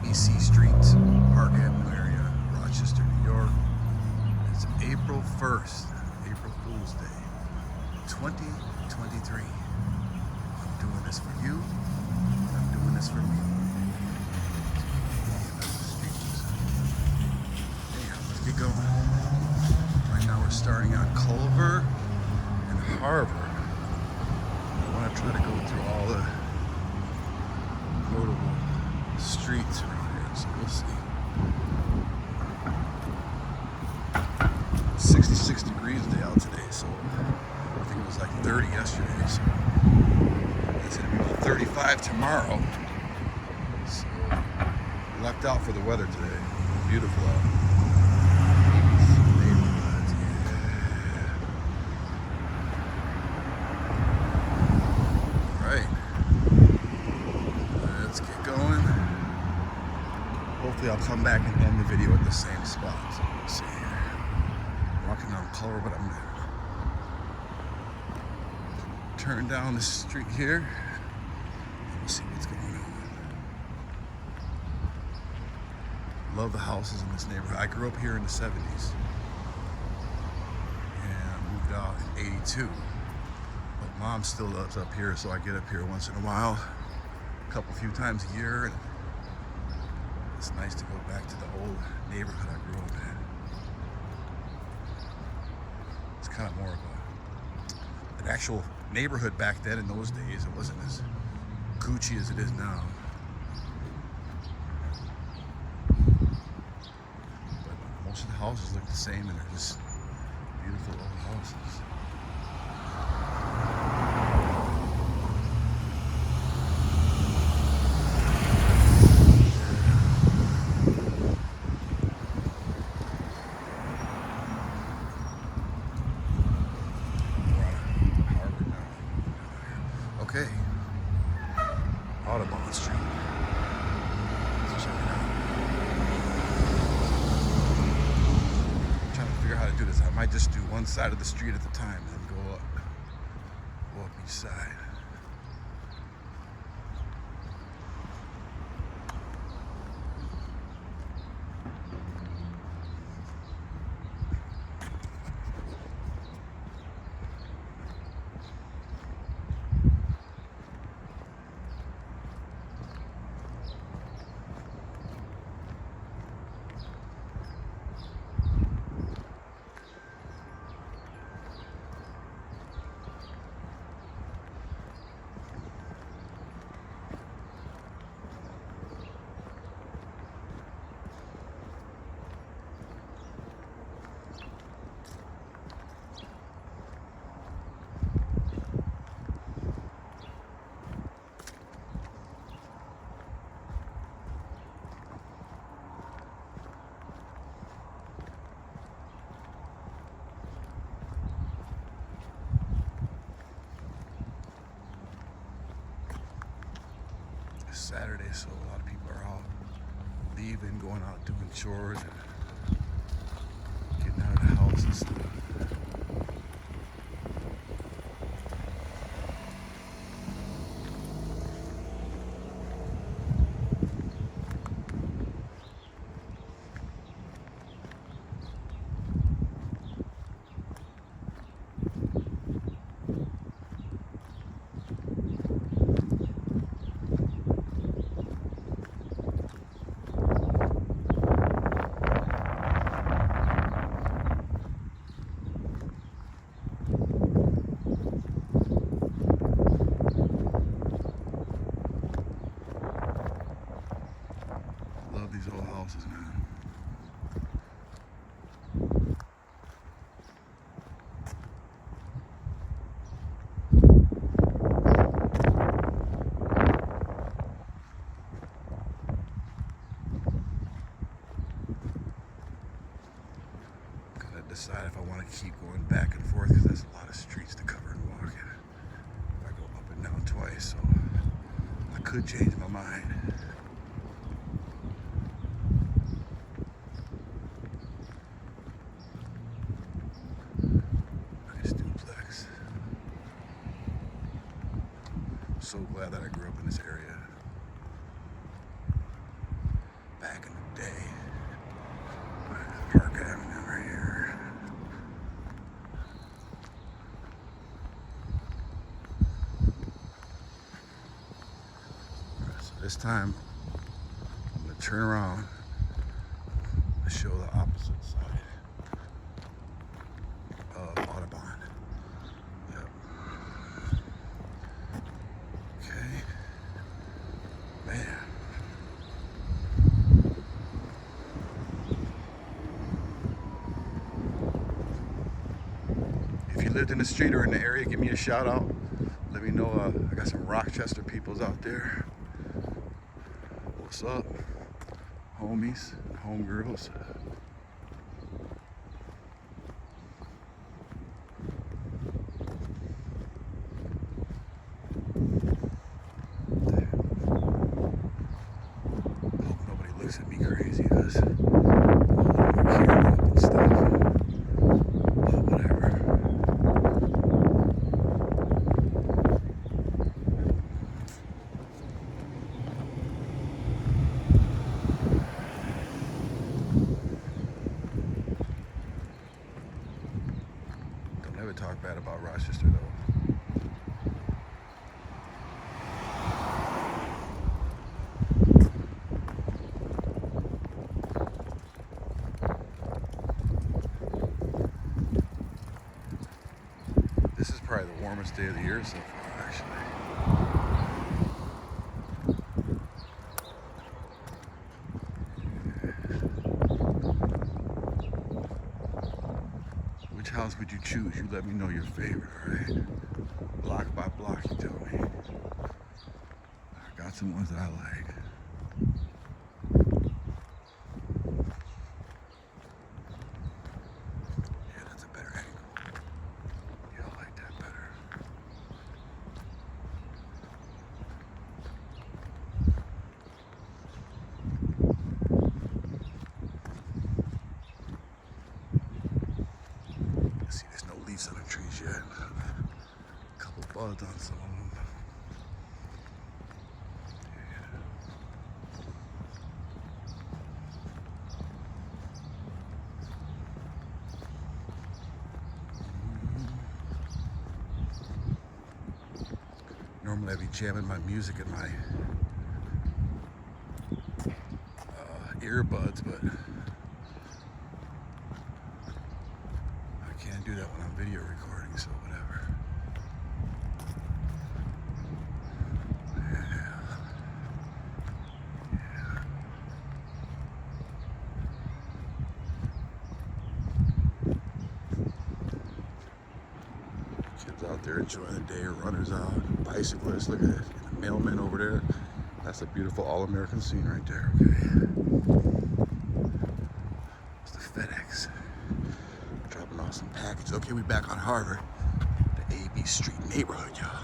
ABC Street, Park Avenue area, Rochester, New York. It's April 1st, April Fool's Day, 2023. I'm doing this for you, I'm doing this for me. Anyhow, let's get going. Right now we're starting on Culver and Harvard. I want to try to go through all the notable streets around here, so we'll see. 66 degrees day out today, so I think it was like 30 yesterday, so it's going to be about 35 tomorrow. So lucked out for the weather today. Beautiful out. Neighborhoods, yeah. Right. Let's get going. Hopefully I'll come back and end the video at the same spot. So we'll see here. Walking down Culver, but I'm gonna turn down the street here and we'll see what's going on. Love the houses in this neighborhood. I grew up here in the 70s and moved out in 82. But mom still lives up here, so I get up here once in a while, a few times a year, and it's nice to go back to the old neighborhood I grew up in. It's kind of more of an actual neighborhood back then. In those days, it wasn't as Gucci as it is now. But most of the houses look the same, and they're just beautiful old houses. Okay, Audubon Street. Let's check it out. I'm trying to figure out how to do this. I might just do one side of the street at a time and then go up each side. Saturday, so a lot of people are out leaving, going out doing chores and getting out of the house and stuff. Love these old houses, man. Gotta decide if I want to keep going back and forth, because there's a lot of streets to cover and walk in. I go up and down twice, so I could change my mind. So glad that I grew up in this area. this time I'm gonna turn around and show the opposite side of Audubon. Yep. Okay. Man. If you lived in the street or in the area, give me a shout out. Let me know. I got some Rochester peoples out there. What's up, homies, homegirls? Hope nobody looks at me crazy because I'm holding my camera up and stuff. But whatever. Don't ever talk bad about Rochester though. This is probably the warmest day of the year so far, actually. Which house would you choose? You let me know your favorite, alright? Block by block, you tell me. I got some ones that I like. Yeah, that's a better angle. Yeah, I like that better. See, there's no leaves on the trees yet. A couple buds on some of them. Normally I'd be jamming my music in my earbuds, but I can't do that when I'm video recording, so whatever. Kids out there enjoying the day, runners out, bicyclists, look at it, the mailman over there. That's a beautiful all-American scene right there, okay? It's the FedEx. Dropping off some packages. Okay, we back on Harvard, the AB Street neighborhood, y'all.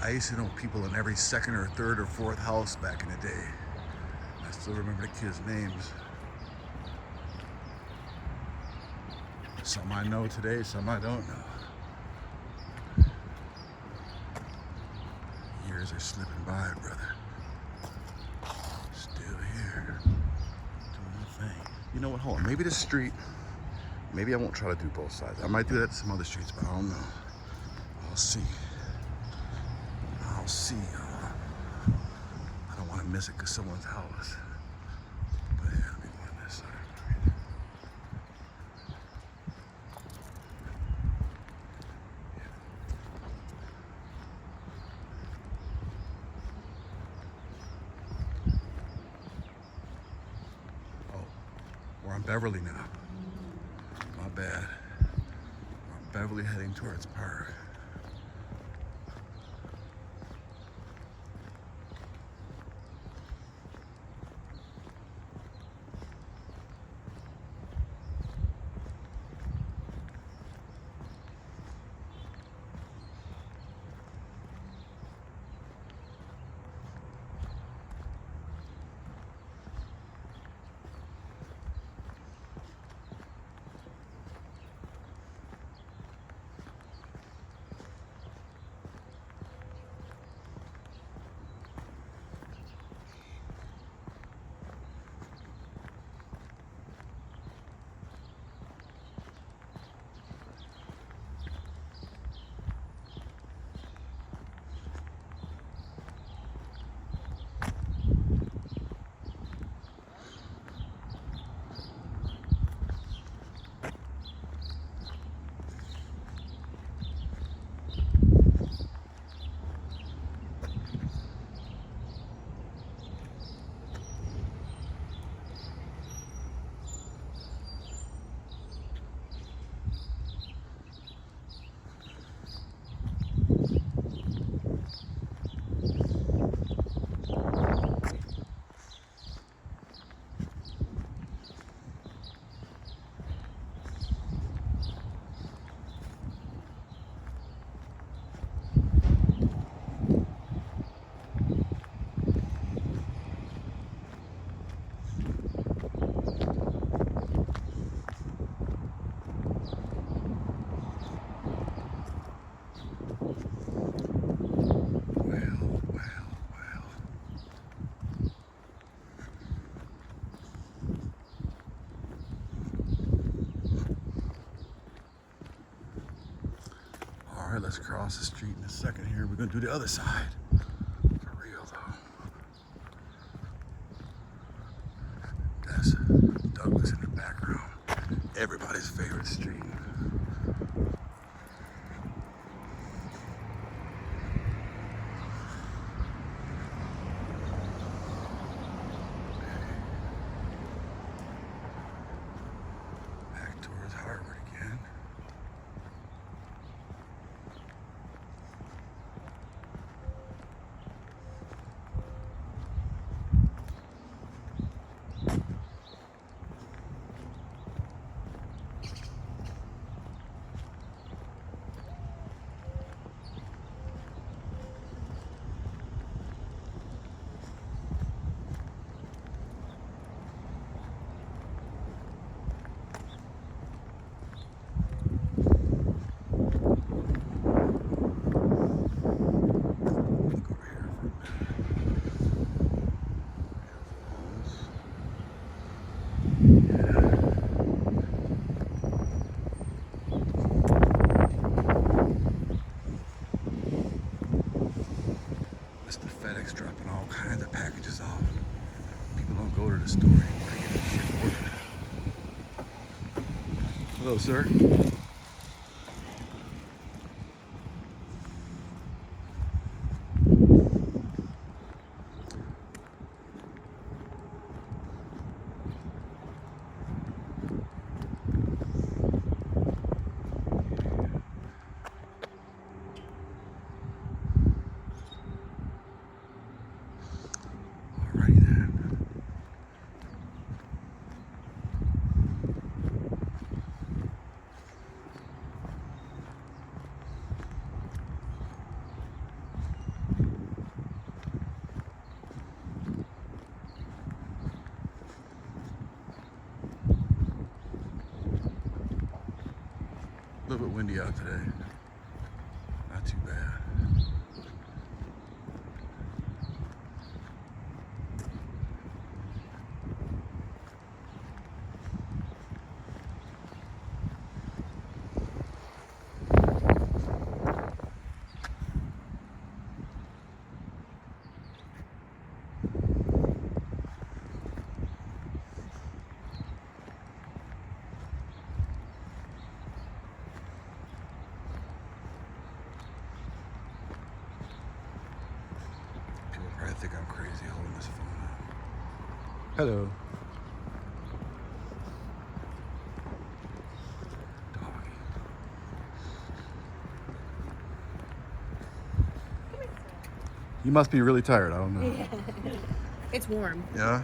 I used to know people in every second or third or fourth house back in the day. I still remember the kids' names. Some I know today, some I don't know. Years are slipping by, brother. Still here, doing the thing. You know what, hold on, maybe this street, maybe I won't try to do both sides. I might do that to some other streets, but I don't know. I'll see. I'll see. I don't want to miss it because someone's house. But yeah, let me go on this side. Oh, we're on Beverly now. My bad. We're on Beverly heading towards Park. Well, well, well. All right, let's cross the street in a second here. We're gonna do the other side. For real though. That's Douglas in the background. Everybody's favorite street. Back towards Harvard again. Mr. FedEx dropping all kinds of packages off. People don't go to the store anymore to get their shit ordered. Hello, sir. Alrighty then. A little bit windy out today. Not too bad. I think I'm crazy holding this phone up. Hello. Doggy. You must be really tired. I don't know. Yeah. It's warm. Yeah?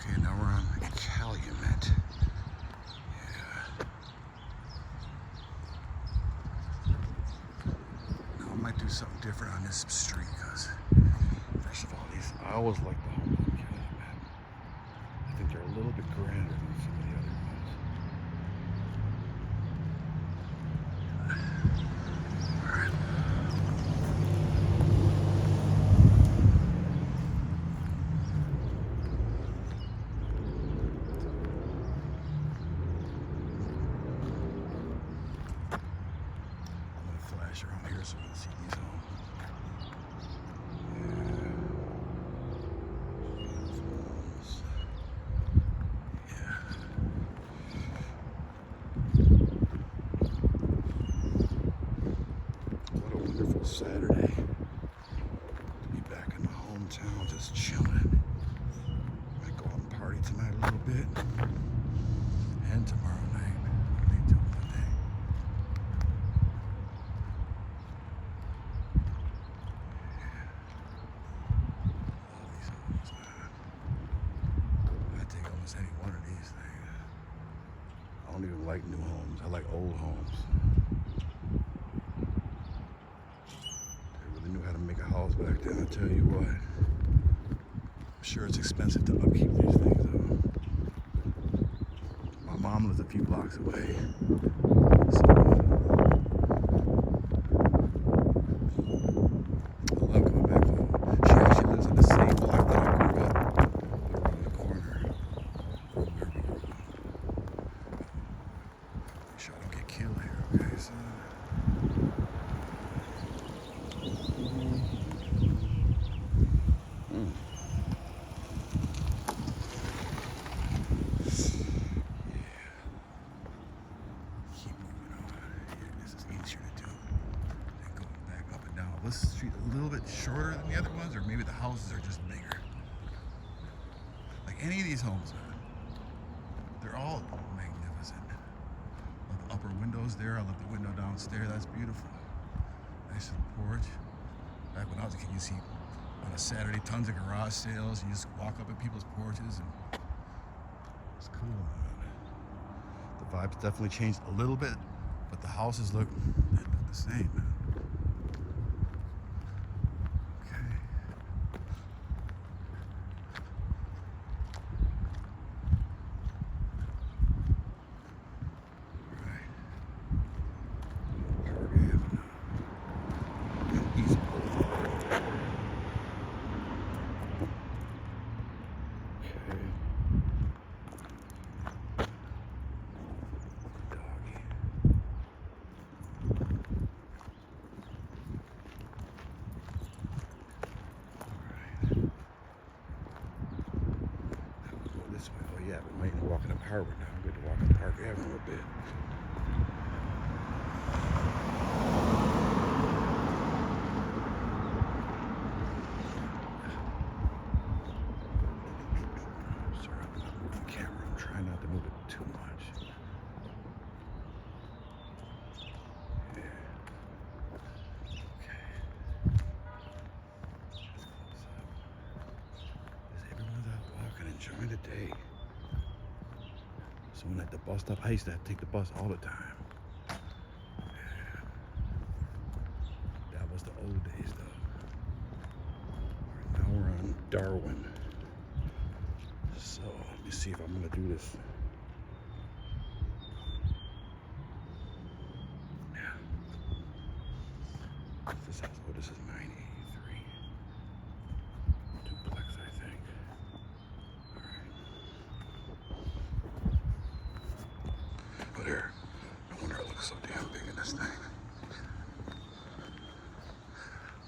Okay, now we're on Calumet. Yeah. Now I might do something different on this street because, first of all, I always like the homes on Calumet. I think they're a little bit grander than some of the other ones. All right. Flash around here so we can see these homes. Yeah. Yeah. bit. And tomorrow night. What are they doing today? All these homes, man. I'd take almost any one of these things. I don't even like new homes. I like old homes. They really knew how to make a house back then, I tell you what. I'm sure it's expensive to upkeep these things, though. My mom lives a few blocks away. So, I love coming back home. She actually lives in the same block that I grew up, around the corner from where we grew up. Make sure I don't get killed here, okay, son? This street a little bit shorter than the other ones, or maybe the houses are just bigger. Like any of these homes, man, they're all magnificent. Love the upper windows there. I love the window downstairs. That's beautiful. Nice little porch. Back when I was a kid, you see on a Saturday tons of garage sales. You just walk up at people's porches, and it's cool, man. The vibes definitely changed a little bit, but the houses look the same, man. Yeah, but mainly walking up Harvard now. I'm good to walk up Park Avenue a bit. Sorry, I'm not moving the camera. I'm trying not to move it too much. Yeah. Okay. Let's close up. Everyone's out walking, enjoying the day. Someone at the bus stop. I used to have to take the bus all the time. Yeah. That was the old days, though. Now we're on Darwin. So let me see if I'm gonna do this. Yeah. This house. Oh, this is 983. Duplex, I think. But here, no wonder it looks so damn big in this thing.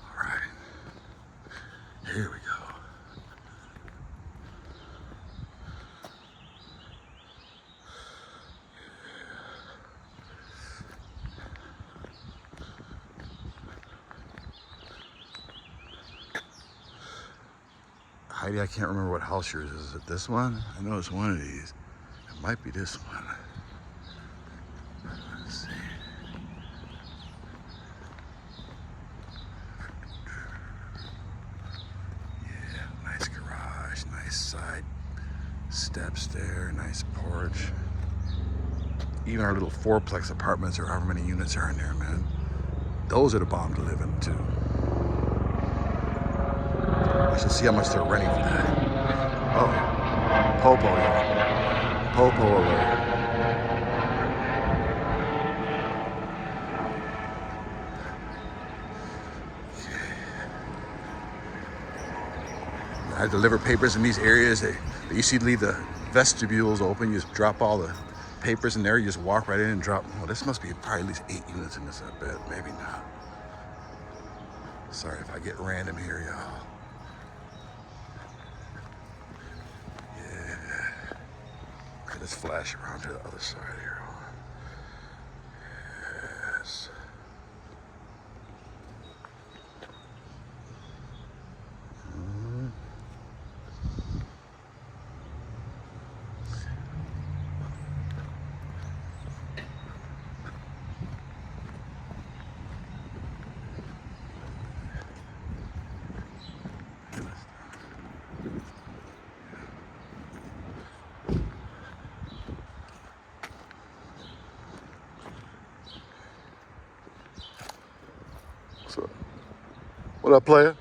All right, here we go. Heidi, I can't remember what house yours is. Is it this one? I know it's one of these. It might be this one. Let's see. Yeah, nice garage, nice side steps there, nice porch. Even our little fourplex apartments, or however many units are in there, man. Those are the bomb to live in too. I should see how much they're renting for that. Oh, Popo, yeah. Popo alert. I deliver papers in these areas. They used to leave the vestibules open. You just drop all the papers in there. You just walk right in and drop. Well, this must be probably at least 8 units in this, I bet. Maybe not. Sorry if I get random here, y'all. Yeah. Okay, let's flash around to the other side here. Yes. What up, player?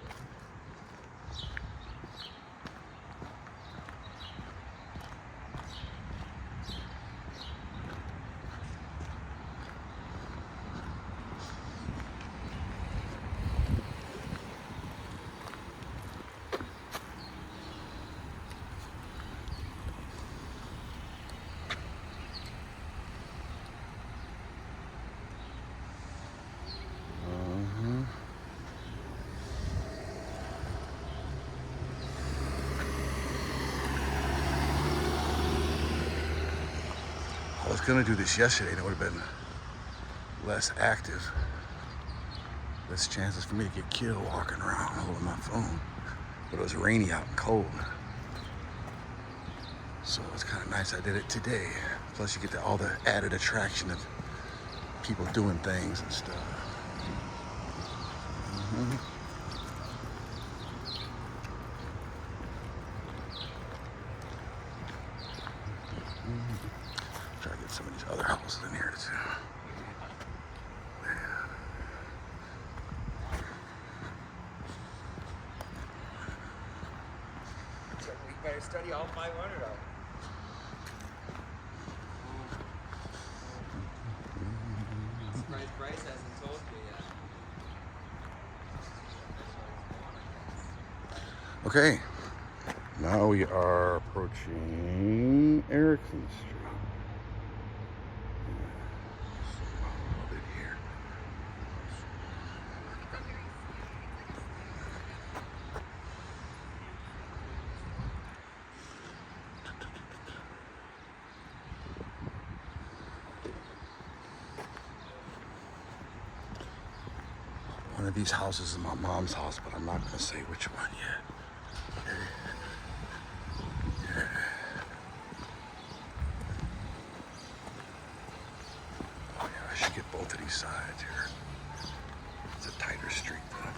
I was gonna do this yesterday and it would have been less active. Less chances for me to get killed walking around holding my phone. But it was rainy out and cold. So it's kind of nice I did it today. Plus you get all the added attraction of people doing things and stuff. Try to get some of these other houses in here too. We better study all 500 of them. Surprised Bryce hasn't told me yet. Okay, now we are approaching Erickson Street. A little bit here. One of these houses is my mom's house, but I'm not going to say which one yet. Oh yeah, I should get both of these sides here. It's a tighter street though.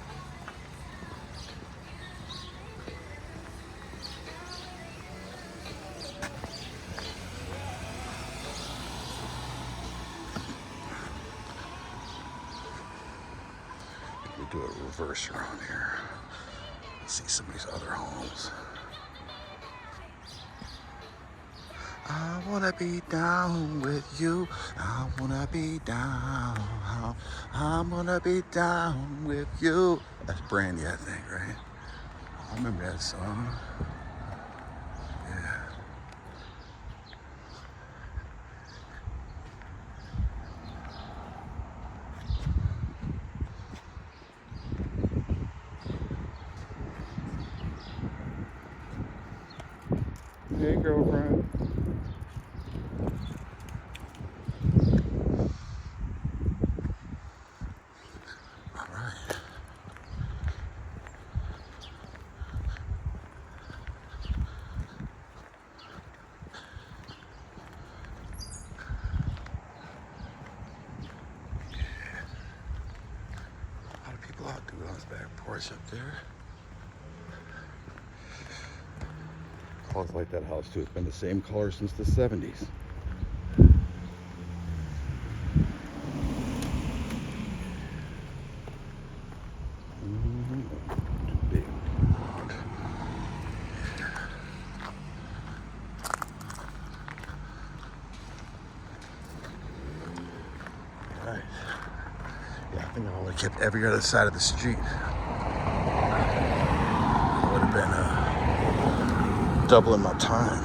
We'll do a reverse around here. See some of these other homes. I wanna be down with you. I wanna be down. I wanna be down with you. That's Brandy, I think, right? I remember that song. Yeah. Hey, girlfriend. All right. A lot of people out doing on his back porch up there. Colors like that house too. It's been the same color since the 70s. Too big. Right. Yeah, I think I would have kept every other side of the street. I would have been doubling my time.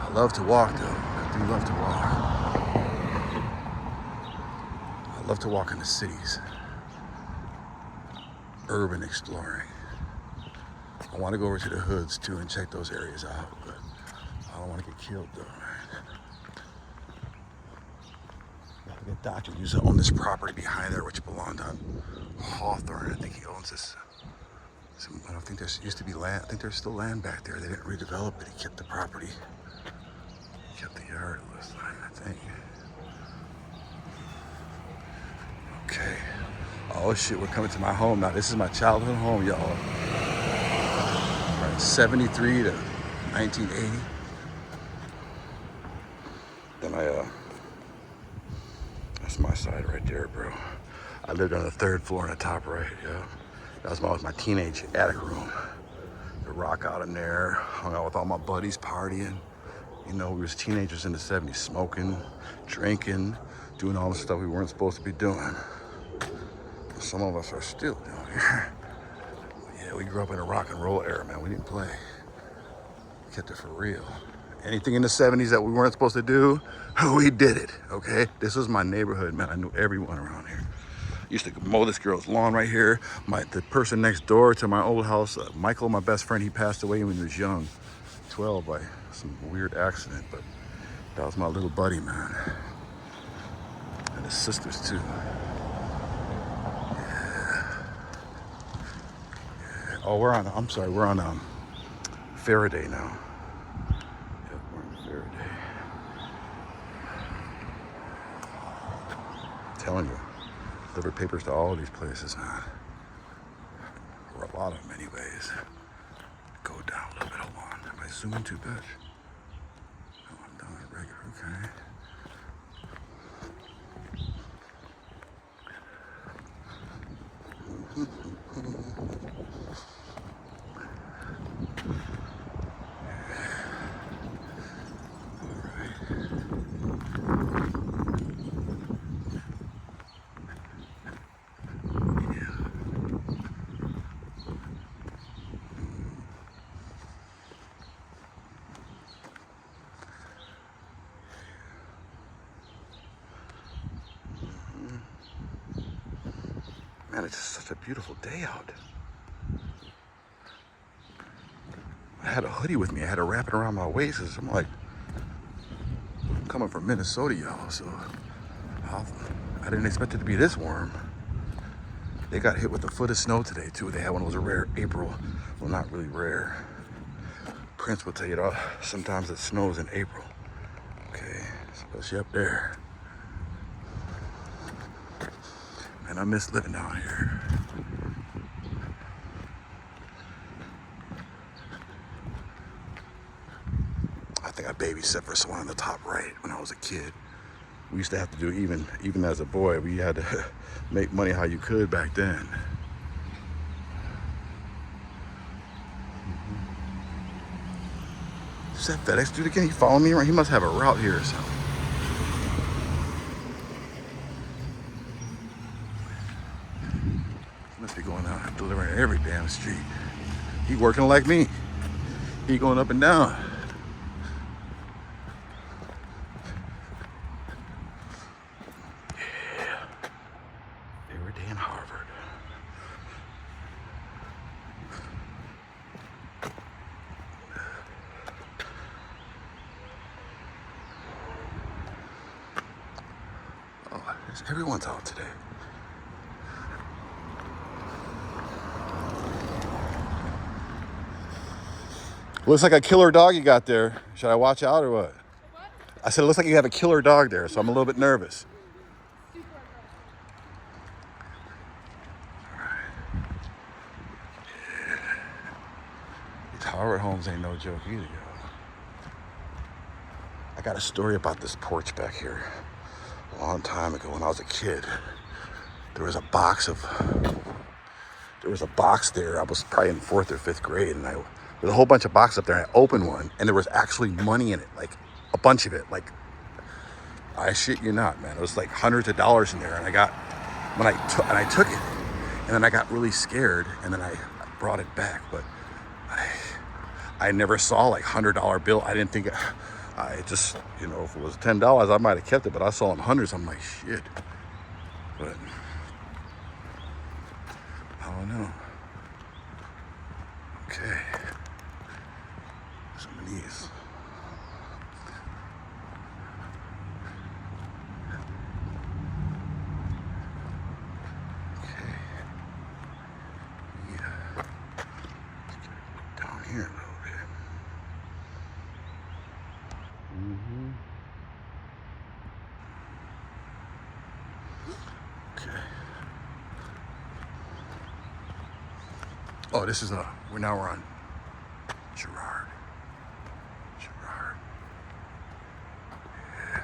I love to walk though. I do love to walk. I love to walk in the cities. Urban exploring. I want to go over to the hoods too and check those areas out, but I don't want to get killed though, right? The doctor used to own this property behind there, which belonged on Hawthorne. I think he owns this. I don't think there used to be land. I think there's still land back there. They didn't redevelop it. He kept the property. He kept the yard, it looks like, I think. Okay. Oh shit, we're coming to my home now. This is my childhood home, y'all. Right, 73 to 1980. Then that's my side right there, bro. I lived on the 3rd floor in the top right, yeah. That was my teenage attic room. The rock out in there, hung out with all my buddies, partying. You know, we was teenagers in the 70s, smoking, drinking, doing all the stuff we weren't supposed to be doing. Some of us are still doing it. Yeah, we grew up in a rock and roll era, man. We didn't play. We kept it for real. Anything in the 70s that we weren't supposed to do, we did it, okay? This was my neighborhood, man. I knew everyone around here. Used to mow this girl's lawn right here. The person next door to my old house, Michael, my best friend, he passed away when he was young, 12, by some weird accident, but that was my little buddy, man. And his sisters, too. Oh, we're on Faraday now. Yep, we're on Faraday. I'm telling you, delivered papers to all these places, man. Or a lot of them anyways. Go down a little bit, hold on. Am I zooming too bad? No, I'm down at regular, okay. Man, it's just such a beautiful day out. I had a hoodie with me. I had to wrap it around my waist. I'm like, I'm coming from Minnesota, y'all, so I didn't expect it to be this warm. They got hit with a foot of snow today, too. They had one of those rare April, well, not really rare. Prince will tell you that sometimes it snows in April. Okay, especially up there. Man, I miss living down here. I think I babysat for someone on the top right when I was a kid. We used to have to do, even as a boy, we had to make money how you could back then. Is that FedEx dude again? He following me around? He must have a route here or something. He must be going out delivering every damn street. He working like me. He going up and down. Everyone's out today. Looks like a killer dog you got there. Should I watch out or what? What? I said it looks like you have a killer dog there, so I'm a little bit nervous. All right. Yeah. These Howard homes ain't no joke either, y'all. I got a story about this porch back here. A long time ago when I was a kid, there was a box there. I was probably in 4th or 5th grade, and there's a whole bunch of boxes up there, and I opened one, and there was actually money in it, like a bunch of it. Like, I shit you not, man. It was like hundreds of dollars in there, and I took it, and then I got really scared, and then I brought it back, but I never saw like $100 bill. I didn't think. I just, if it was $10, I might have kept it, but I saw in hundreds. I'm like, shit. But I don't know. Okay. Some of these. Okay. Yeah. Let's get down here a little bit. Okay. Oh, this is we're on Gerard. Yeah.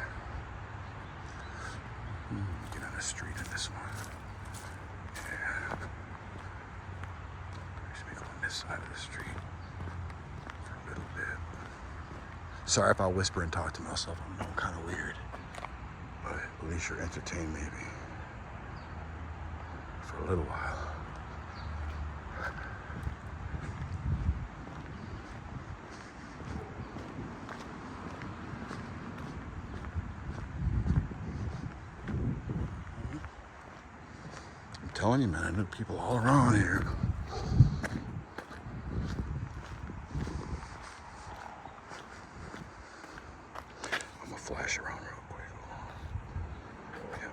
Get on the street in this one. side of the street for a little bit. Sorry if I whisper and talk to myself. I know I'm kind of weird, but at least you're entertained maybe for a little while. I'm telling you, man, I knew people all around here. I'm gonna flash around real quick. Yep.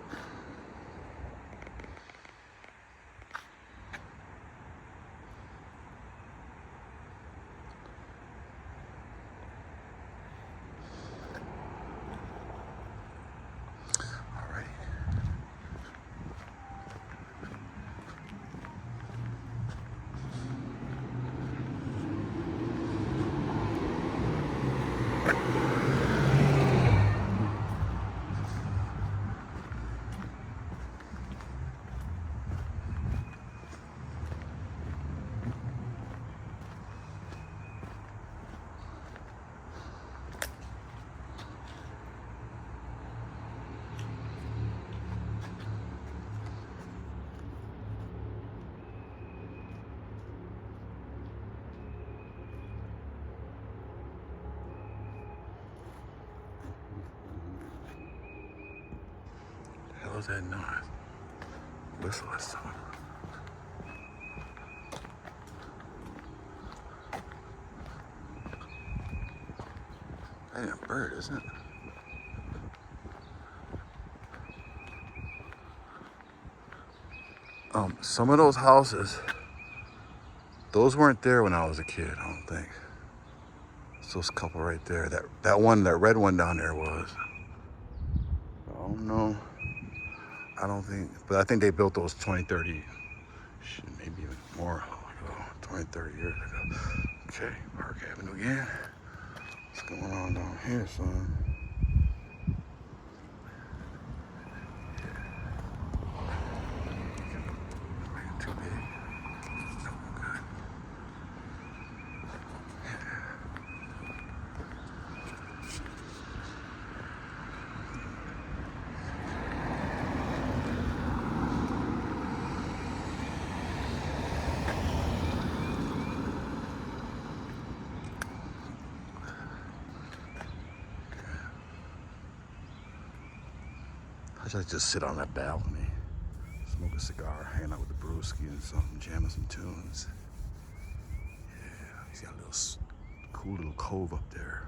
Alrighty. What was that noise? Whistle or something. That ain't a bird, isn't it? Some of those houses, those weren't there when I was a kid, I don't think. It's those couple right there. That red one down there was. I don't know. I don't think, but I think they built those 20, 30, shit, maybe even more ago, 20, 30 years ago. Okay, Park Avenue again. What's going on down here, son? Too big. No, good. I should just sit on that balcony, smoke a cigar, hang out with the brewski and something, jamming some tunes. Yeah, he's got a little cool little cove up there.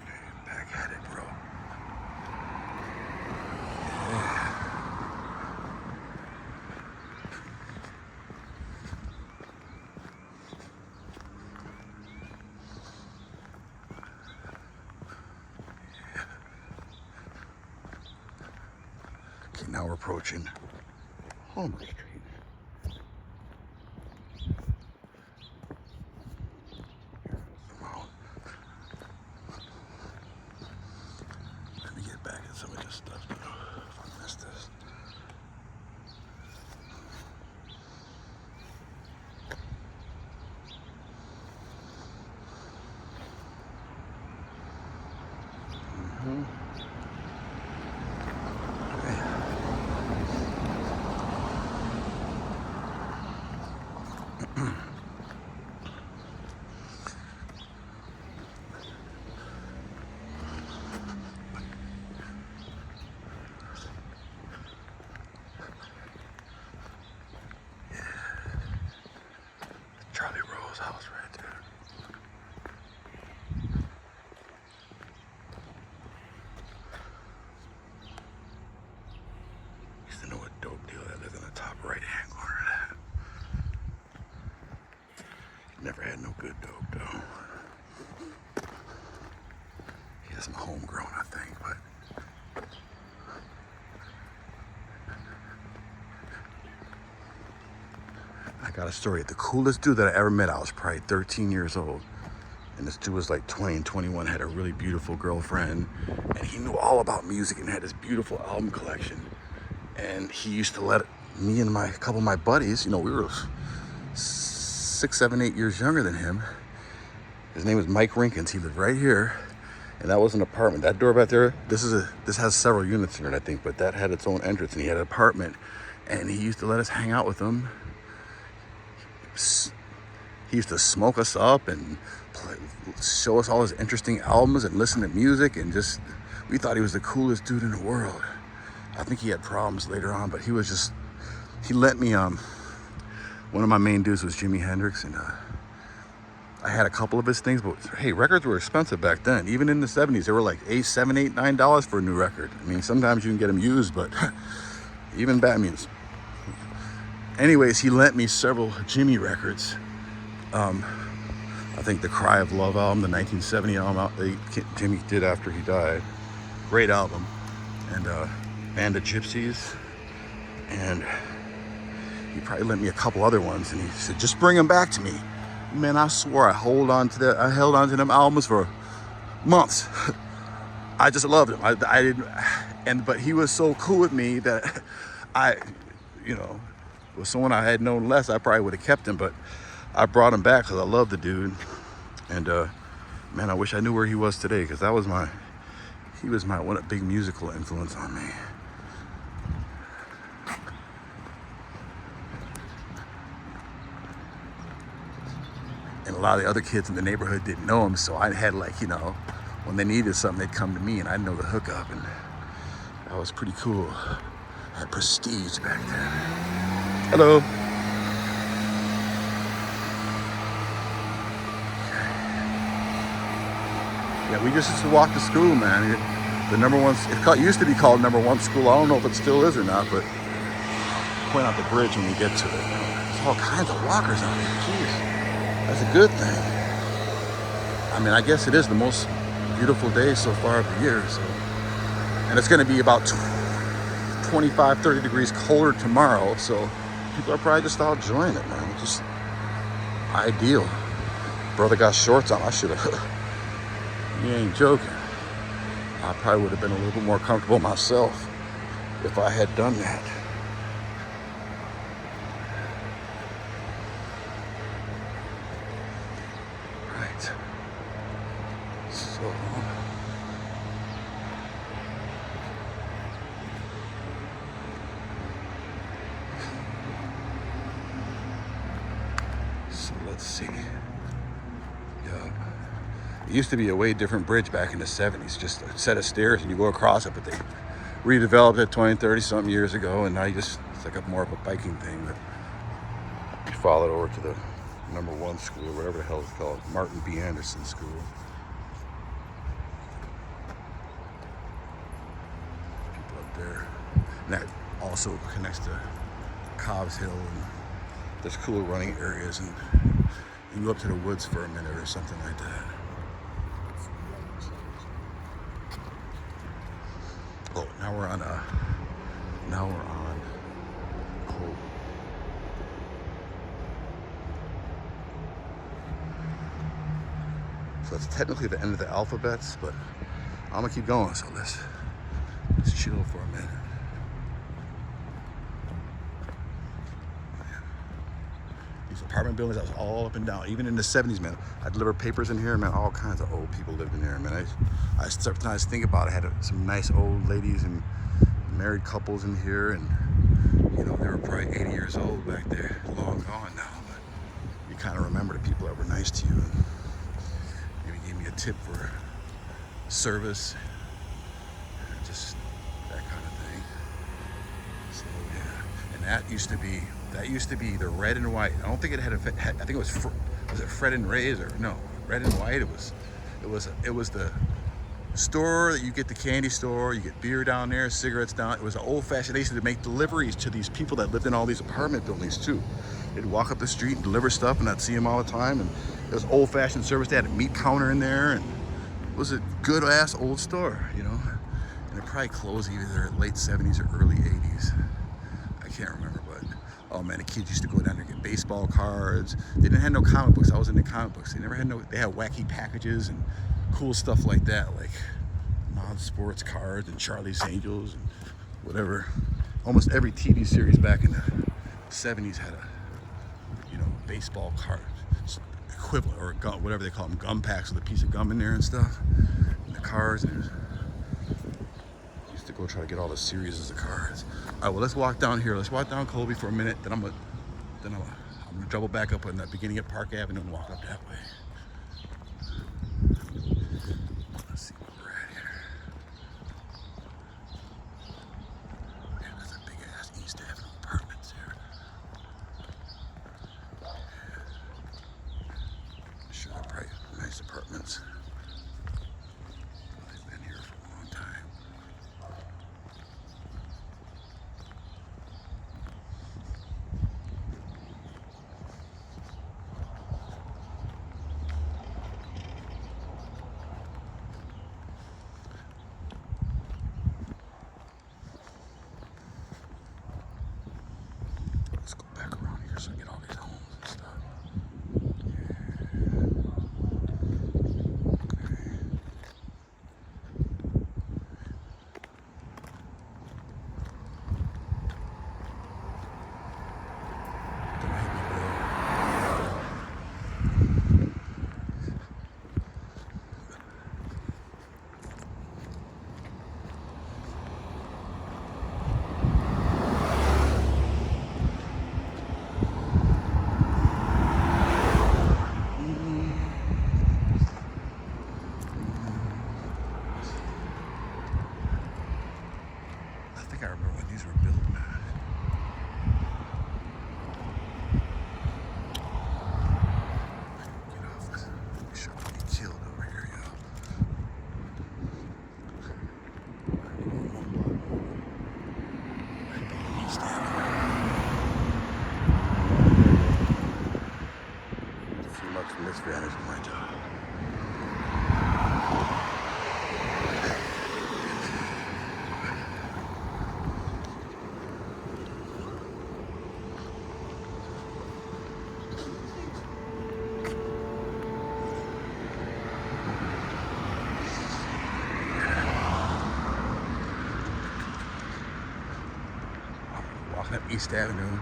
Yeah, back at it, bro. Yeah. Okay, now we're approaching Homer Street. Let me get back at some of this stuff though. If I missed this. Charlie Rose's house right there. Used to know a dope dealer that lived in the top right-hand corner of that. Never had no good dope though. He has some homegrown, I think, but I got a story. The coolest dude that I ever met, I was probably 13 years old. And this dude was like 20 and 21, had a really beautiful girlfriend. And he knew all about music and had this beautiful album collection. And he used to let me and a couple of my buddies, you know, we were 6, 7, 8 years younger than him. His name was Mike Rinkins. He lived right here. And that was an apartment. That door back there, this has several units in it, I think, but that had its own entrance, and he had an apartment. And he used to let us hang out with him. He used to smoke us up and show us all his interesting albums and listen to music, and just, we thought he was the coolest dude in the world. I think he had problems later on, but he let me, one of my main dudes was Jimi Hendrix, and I had a couple of his things, but hey, records were expensive back then. Even in the 70s, they were like $8, $7, $8, $9 for a new record. I mean, sometimes you can get them used, but even that means. Anyways, he lent me several Jimi records. I think the Cry of Love album, the 1970 album Jimi did after he died. Great album. And Band of Gypsies. And he probably lent me a couple other ones, and he said, just bring them back to me. Man, I swore I held on to them albums for months. I just loved him. I didn't, but he was so cool with me that with someone I had known less, I probably would have kept him, but I brought him back because I love the dude. And man, I wish I knew where he was today, because he was my one big musical influence on me. And a lot of the other kids in the neighborhood didn't know him, so I had, like, when they needed something, they'd come to me, and I'd know the hookup, and that was pretty cool. I had prestige back then. Hello. Yeah, we just used to walk to school, man. The number one, it used to be called number one school. I don't know if it still is or not, but point out the bridge when we get to it. There's all kinds of walkers out here. Jeez. That's a good thing. I mean, I guess it is the most beautiful day so far of the year. So. And it's going to be about 25, 30 degrees colder tomorrow. So people are probably just out enjoying it, man. Just ideal. Brother got shorts on. I should have. You ain't joking. I probably would have been a little bit more comfortable myself if I had done that. So let's see. Yeah. It used to be a way different bridge back in the 70s, just a set of stairs and you go across it, but they redeveloped it 20, 30 something years ago, and now it's like more of a biking thing. But you follow it over to the number one school, or whatever the hell it's called, Martin B. Anderson School. People up there. And that also connects to Cobb's Hill, and there's cool running areas, and you can go up to the woods for a minute or something like that. Oh, now we're on Cole. So it's technically the end of the alphabets, but I'm gonna keep going. So let's chill for a minute. These apartment buildings, I was all up and down. Even in the 70s, man, I delivered papers in here, man. All kinds of old people lived in there, man. I sometimes think about it. I had some nice old ladies and married couples in here, and they were probably 80 years old back there, long gone now. But you kind of remember the people that were nice to you, and maybe gave me a tip for service, and just that kind of thing. So yeah, and that used to be the red and white. I don't think it had I think it was it Fred and Ray's, or no, red and white. It was the store that you get, the candy store. You get beer down there, cigarettes down. It was an old-fashioned. They used to make deliveries to these people that lived in all these apartment buildings too. They'd walk up the street and deliver stuff, and I'd see them all the time. And it was old-fashioned service. They had a meat counter in there, and it was a good-ass old store, And it probably closed either late 70s or early 80s. I can't remember, but oh man, the kids used to go down there and get baseball cards. They didn't have no comic books. I was into comic books. They had wacky packages and cool stuff like that, like non-sports cards and Charlie's Angels and whatever. almost every TV series back in the 70s had a, baseball card equivalent, or a gum, whatever they call them, gum packs with a piece of gum in there and stuff. And the cards, and I used to go try to get all the series of cards. All right, well, let's walk down here. Let's walk down Colby for a minute. Then I'm gonna double back up on that beginning of Park Avenue and walk up that way. Let's see where we're at here. Man, that's a big ass East Avenue apartments here. Sure, they're probably nice apartments. They've been here for a long time. Let's go back around here so I get all these homes and stuff. I think I remember when these were built, man. Get off this. Make sure I don't get killed over here, yo. East Avenue. See much from this vantage point, y'all. Walking up East Avenue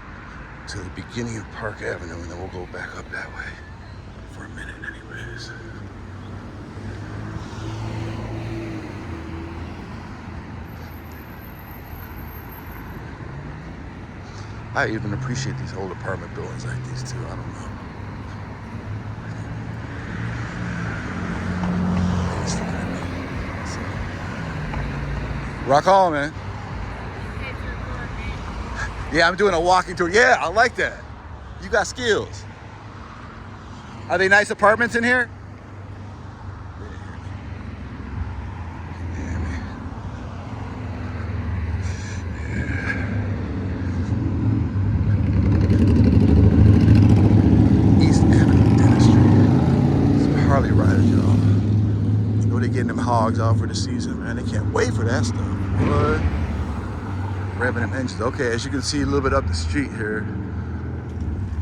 to the beginning of Park Avenue, and then we'll go back up that way for a minute anyways. I even appreciate these old apartment buildings like these too. I don't know. He's looking at me. Rock on, man. Yeah, I'm doing a walking tour. Yeah, I like that. You got skills. Are they nice apartments in here? East Avenue Dentistry. Some Harley riders, y'all. You know they're getting them hogs out for the season, man. They can't wait for that stuff. What? Revving them engines. Okay, as you can see a little bit up the street here.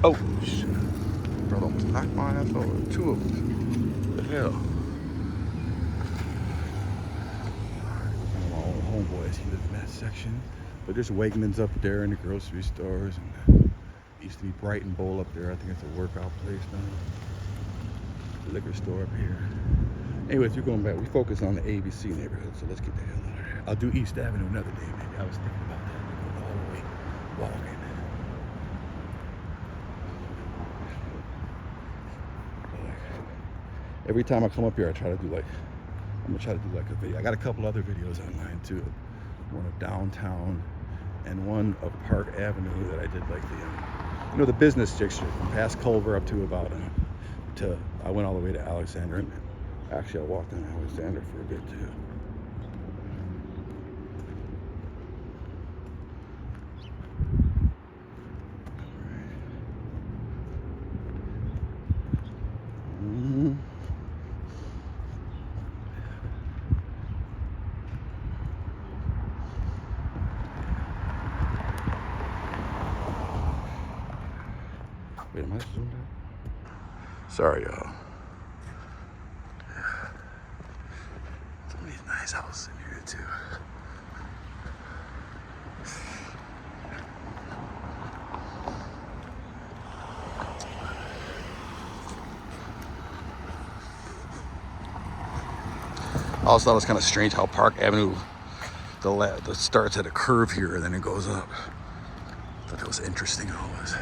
Oh, shit. Brother almost knocked my ass over. Two of them. What the hell? My old homeboys, he lives in that section. But there's Wegmans up there and the grocery stores. And used to be Bright and Bowl up there. I think it's a workout place now. The liquor store up here. Anyways, we're going back. We focus on the ABC neighborhood, so let's get the hell out of here. I'll do East Avenue another day, maybe. I was thinking about that. We're going all the way walking. Every time I come up here, I try to do I'm gonna try to do like a video. I got a couple other videos online too. One of downtown and one of Park Avenue that I did like the, the business district from past Culver up to about, I went all the way to Alexander, and actually I walked on Alexander for a bit too. Wait, am I zoomed out? Sorry, y'all. Some of these nice houses in here, too. also thought it was kind of strange how Park Avenue, the starts at a curve here and then it goes up. I thought that was interesting always.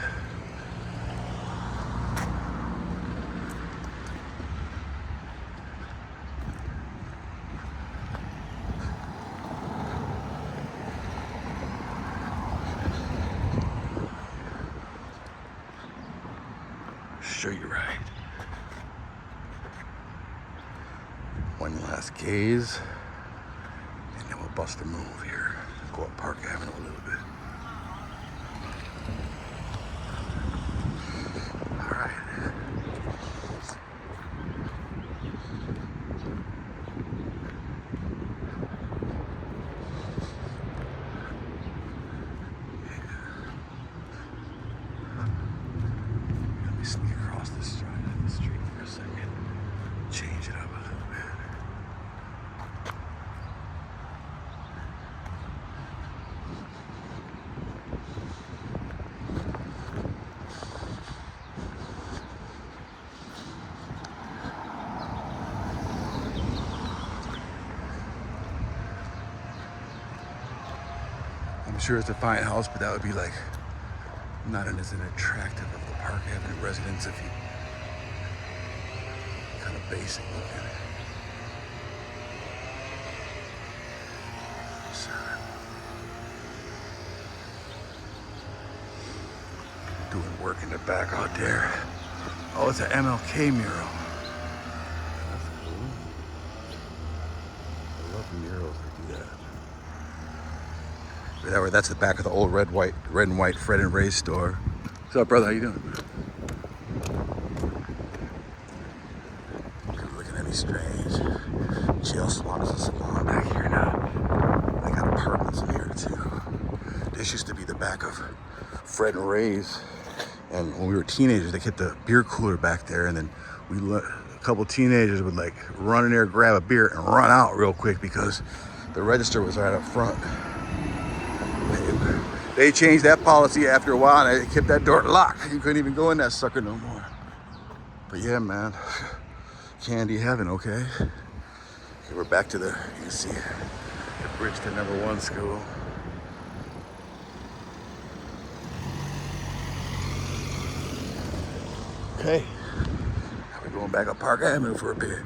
Sure, you're right. One last gaze, and then we'll bust a move here. Go up Park Avenue a little bit. All right. Let me sneak across the street for a second. Change it up a little bit. I'm sure it's a fine house, but that would be like not as an attractive of the Park Avenue residents if you kind of basic looking. So, doing work in the back out there. Oh, it's an MLK mural. That's cool. I love murals that do that. That's the back of the old red and white Fred and Ray's store. What's up, brother? How you doing? You're looking at me strange. Jail Salon is a salon back here now. They got apartments in here too. This used to be the back of Fred and Ray's, and when we were teenagers, they kept the beer cooler back there, and then a couple teenagers would like run in there, grab a beer, and run out real quick because the register was right up front. They changed that policy after a while and they kept that door locked. You couldn't even go in that sucker no more. But yeah, man, candy heaven, okay? Okay, we're back to you can see the bridge to #1 school. Okay, now we're going back up Park Avenue for a bit.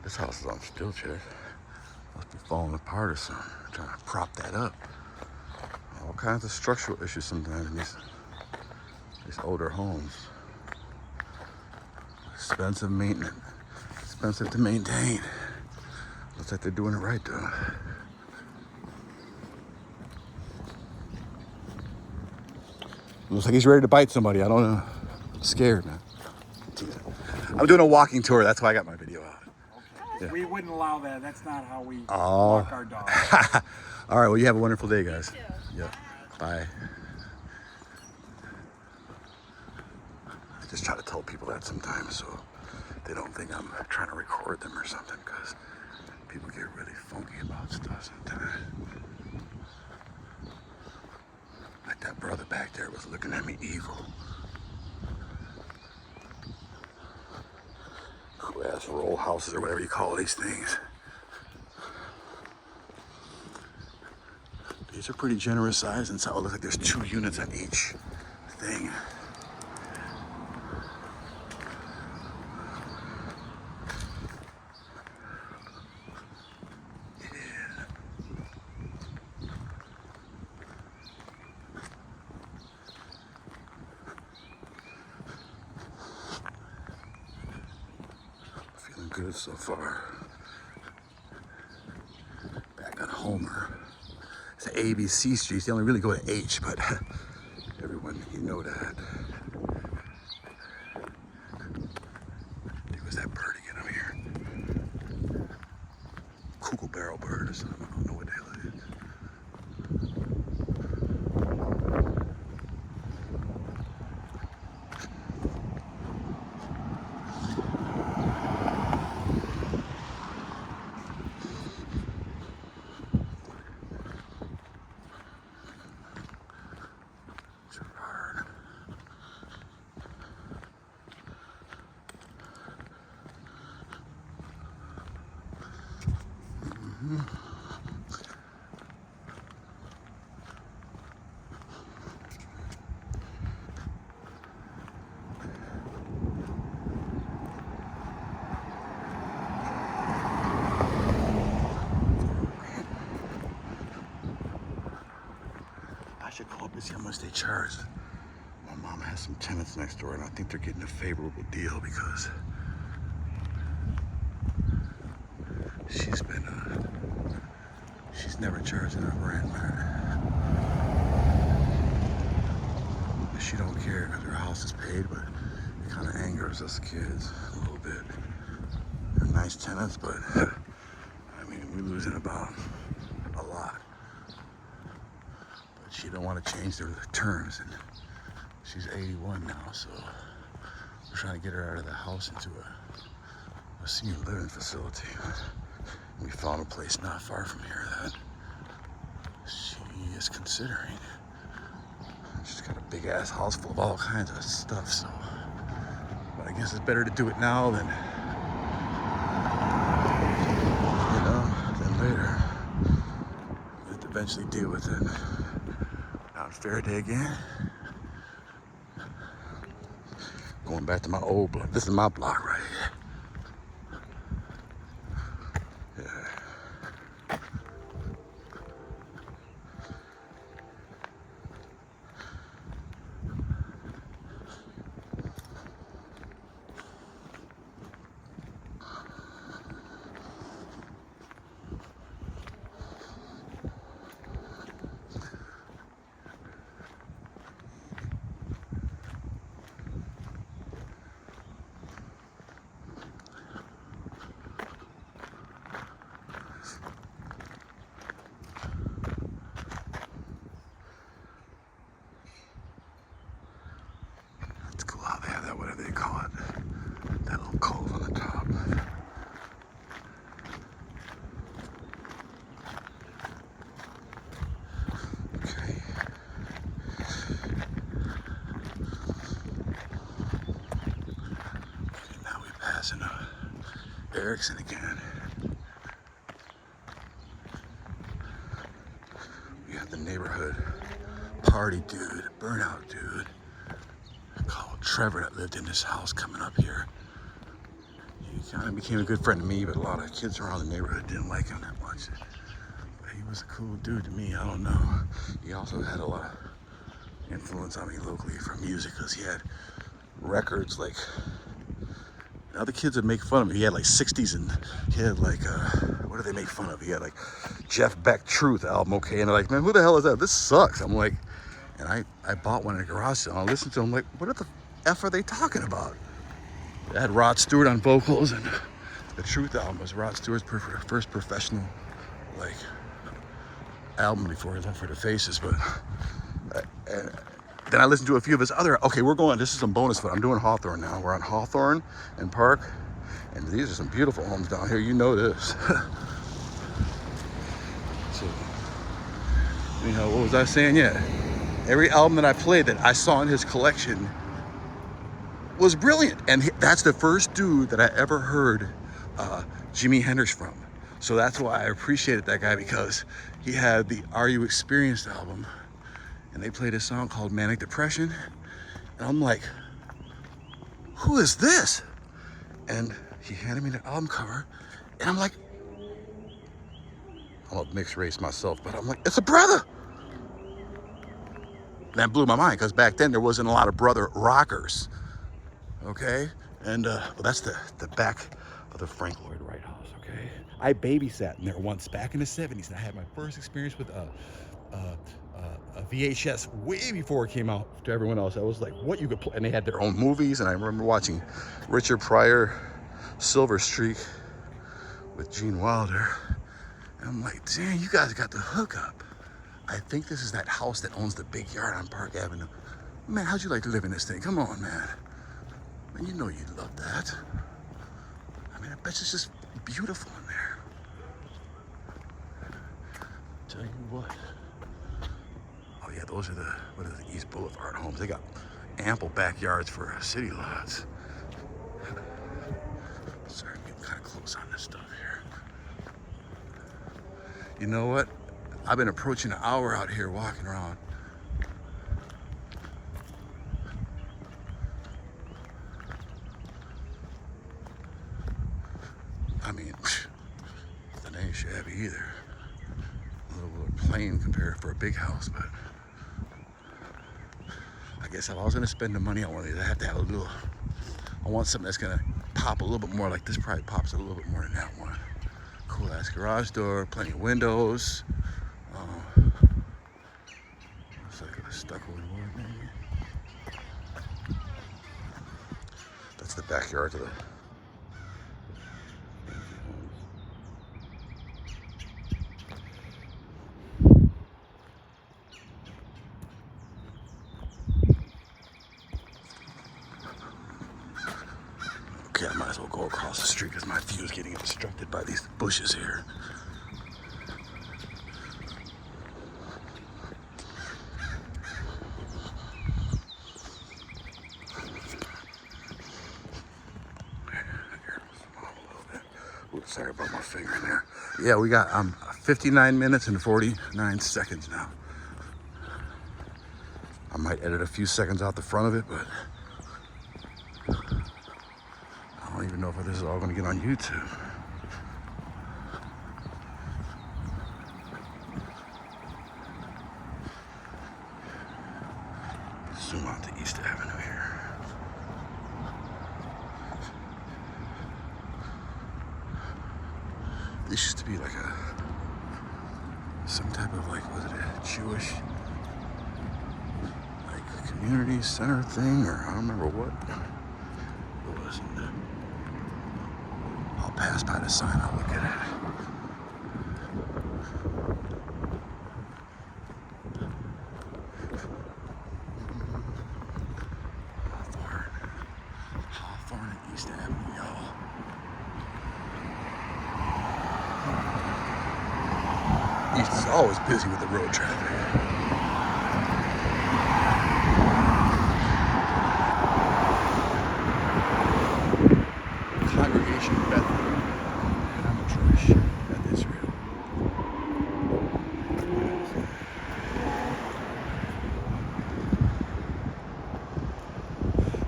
This house is on still chairs. Must be falling apart or something. I'm trying to prop that up. All kinds of structural issues sometimes in these older homes. Expensive maintenance. Expensive to maintain. Looks like they're doing it right though. Looks like he's ready to bite somebody. I don't know. I'm scared, man. I'm doing a walking tour. That's why I got my video out. Okay. Yeah. We wouldn't allow that. That's not how we Oh. walk our dogs. All right. Well, you have a wonderful day, guys. You too. Yeah. Bye. I just try to tell people that sometimes so they don't think I'm trying to record them or something, because people get really funky about stuff sometimes. Like that brother back there was looking at me evil. Cool-ass roll houses or whatever you call these things. These are pretty generous size inside. It looks like there's 2 units on each thing. good so far. Back on Homer. It's ABC streets. They only really go to H, but everyone, you know that. There was that bird again over here. Kugel bird or something. I don't know what the hell it is. Gerard. I should call up and see how much they charge. My mom has some tenants next door, and I think they're getting a favorable deal because she's never charged enough rent, man. She don't care because her house is paid, but it kind of angers us kids a little bit. They're nice tenants, but I mean, we're losing about a lot. But she don't want to change their terms, and she's 81 now, so we're trying to get her out of the house into a senior living facility. We found a place not far from here that she is considering. She's got a big ass house full of all kinds of stuff, so. But I guess it's better to do it now than, than later. We have to eventually deal with it. On Faraday again. Going back to my old block. This is my block right here. Whatever they call it, that little cove on the top. Okay. Now we're passing Erickson again. We got the neighborhood party dude, burnout dude. Trevor that lived in this house coming up here. He kind of became a good friend to me, but a lot of kids around the neighborhood didn't like him that much. But he was a cool dude to me, I don't know. He also had a lot of influence on me locally from music because he had records like, other kids would make fun of him. He had like 60s and he had like, what did they make fun of? He had like Jeff Beck Truth album, okay? And they're like, man, who the hell is that? This sucks. I'm like, and I bought one in a garage sale. I listened to him like, what the F are they talking about? They had Rod Stewart on vocals, and the Truth album was Rod Stewart's first professional like album before he left for the Faces. But then I listened to a few of his other. Okay, this is some bonus footage. I'm doing Hawthorne now. We're on Hawthorne and Park, and these are some beautiful homes down here. You know this. So, anyhow, what was I saying? Yeah, every album that I played that I saw in his collection was brilliant, and that's the first dude that I ever heard Jimi Hendrix from. So that's why I appreciated that guy, because he had the Are You Experienced album, and they played a song called Manic Depression, and I'm like, who is this? And he handed me the album cover, and I'm like, I'm a mixed race myself, but I'm like, it's a brother. That blew my mind, because back then there wasn't a lot of brother rockers. Okay, and well, that's the back of the Frank Lloyd Wright House, okay? I babysat in there once back in the 70s, and I had my first experience with a VHS way before it came out to everyone else. I was like, what you could play, and they had their own movies, and I remember watching Richard Pryor, Silver Streak with Gene Wilder. And I'm like, damn, you guys got the hookup. I think this is that house that owns the big yard on Park Avenue. Man, how'd you like to live in this thing? Come on, man. Man, you know you'd love that. I mean, I bet it's just beautiful in there. Tell you what. Oh yeah, those are the, what is the East Boulevard homes. They got ample backyards for city lots. Sorry, I'm getting kind of close on this stuff here. You know what? I've been approaching an hour out here walking around. I mean, that ain't shabby either. A little plain compared for a big house, but I guess if I was gonna spend the money on one of these, I have to have a little, I want something that's gonna pop a little bit more. Like this probably pops a little bit more than that one. Cool ass garage door, plenty of windows. Looks like a stucco wood maybe. That's the backyard of the okay, I might as well go across the street because my view is getting obstructed by these bushes here. Oops, sorry about my finger in there. Yeah, we got 59 minutes and 49 seconds now. I might edit a few seconds out the front of it, but I don't even know if this is all going to get on YouTube. Zoom out to East Avenue here. This used to be like some type of like, was it a Jewish like community center thing, or I don't remember what. It wasn't. I'll pass by the sign, I'll look at it. Hawthorne and East Avenue, y'all. East is always busy with the road traffic. Congregation Bethel Amateurish Beth Israel.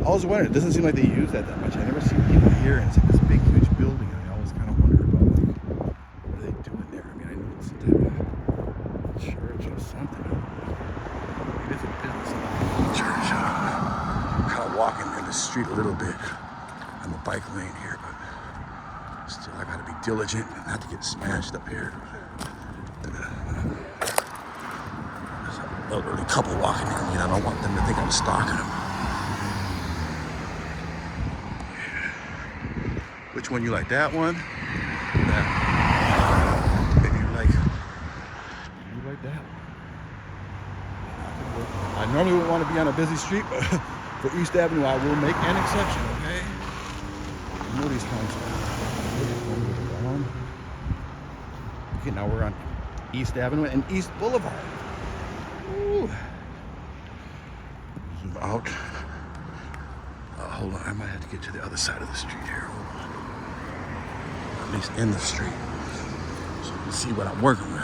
I was wondering, it doesn't seem like they use that much. I never see people here, and it's like this big, huge building, and I always kind of wonder about like, what are they doing there? I mean, I know it's some type of church or something. Maybe it's a business church. I'm kind of walking in the street a little bit. I'm a bike lane here, but still I gotta be diligent and not to get smashed up here. There's an elderly couple walking near me, and I don't want them to think I'm stalking them. Which one you like? That one? That one. Maybe you like that one. I normally wouldn't want to be on a busy street, but for East Avenue, I will make an exception, okay? You know these homes are around. Okay, now we're on East Avenue and East Boulevard. Ooh. Zoom out. Hold on, I might have to get to the other side of the street here. Hold on. At least in the street, so you can see what I'm working with.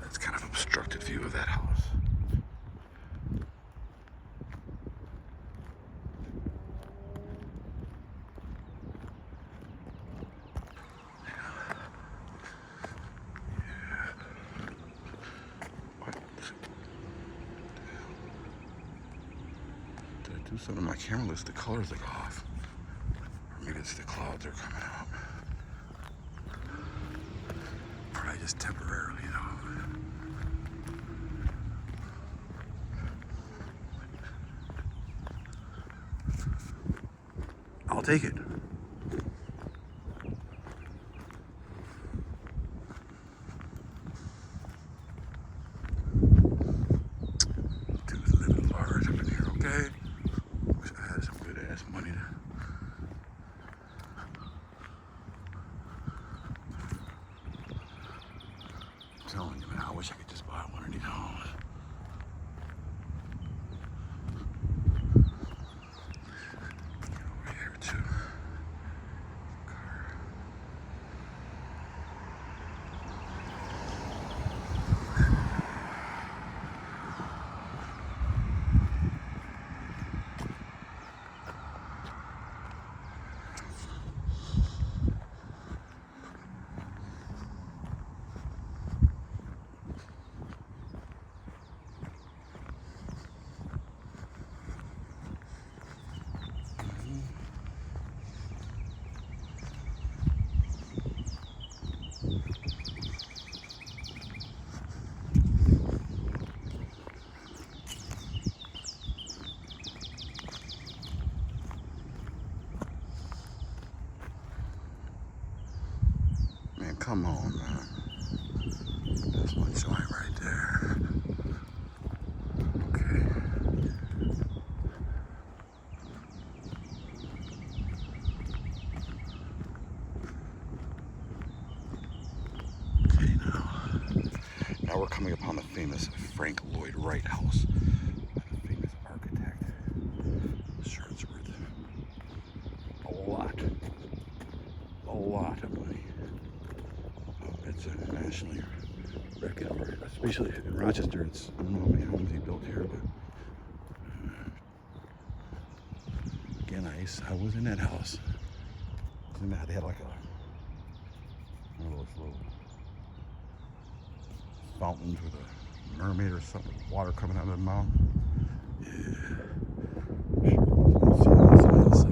That's kind of an obstructed view of that house. do something to my camera list. The colors like off. Or maybe it's the clouds are coming out. Probably just temporarily though. I'll take it. Dude's living large up in here, okay? Wish I had some good ass money to. I'm telling you, man, I wish I could just buy one of these homes. Get over here too. Man, come on, man. That's one joint right there. Okay. Okay, now we're coming upon the famous Frank Lloyd Wright house by the famous architect. Sure, it's worth a lot of money. It's a nationally recognized, especially in Rochester. It's, I don't know how many homes he built here, but again, I was in that house. They had like one of those little fountains with a mermaid or something, water coming out of the mouth. Yeah. Sure. So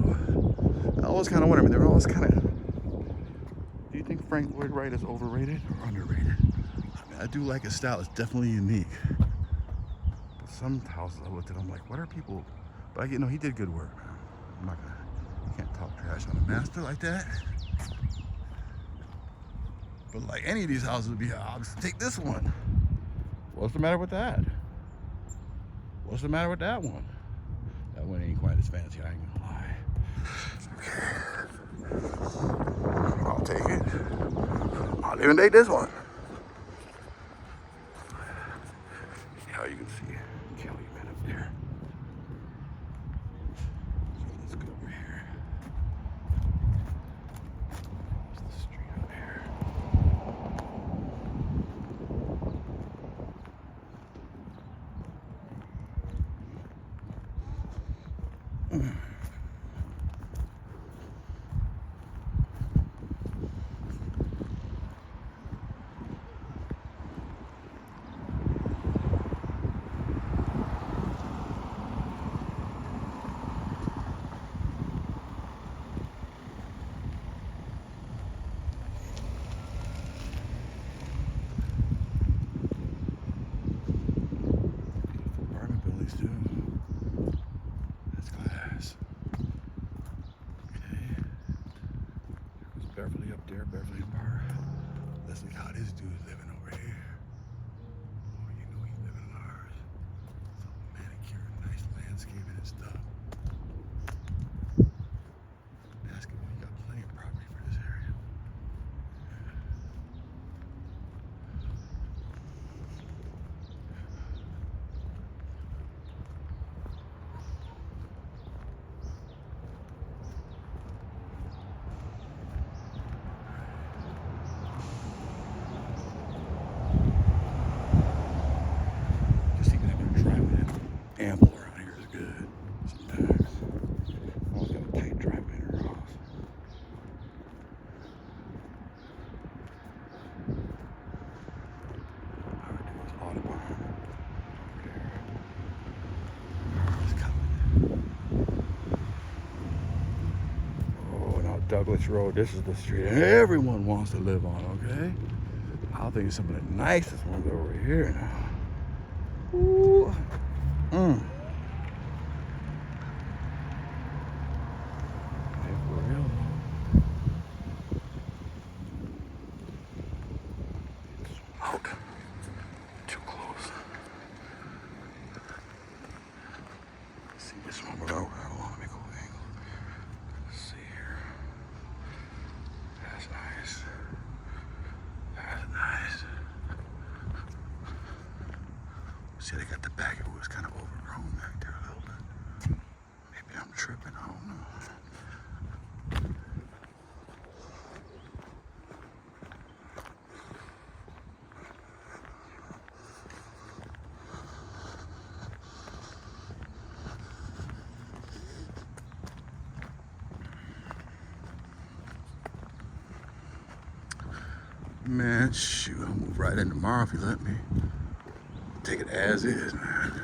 I always kind of wonder. I mean, they're always kind of. Do you think Frank Lloyd Wright is overrated or underrated? I mean, I do like his style. It's definitely unique. But some houses I looked at, I'm like, what are people? But you know, he did good work, man. I'm not gonna. Can't talk trash on a master like that. But like any of these houses would be, I'll just take this one. What's the matter with that? What's the matter with that one? That one ain't quite as fancy, I ain't gonna lie. Okay. I'll take it. I'll even take this one. Yeah, you can see Kelly been up there. So let's go over here. There's the street up here. Too. That's class. Okay. There's Beverly up there, Beverly Bar. Let's look how this dude's living over here. Oh, you know he's living in ours. It's all manicured, nice landscaping and stuff. Basketball, you got plenty of property for this area. Douglas Road. This is the street everyone wants to live on, okay? I think some of the nicest ones over here now. Ooh. Mm. Hey, for real. Out. Too close. Let's see this one without. Hold on, let me go angle. Let's see here. That's nice. That's nice. See, they got the back. It was kind of overgrown back there a little bit. Maybe I'm tripping. I don't know. Man, shoot, I'll move right in tomorrow if you let me. Take it as is, man.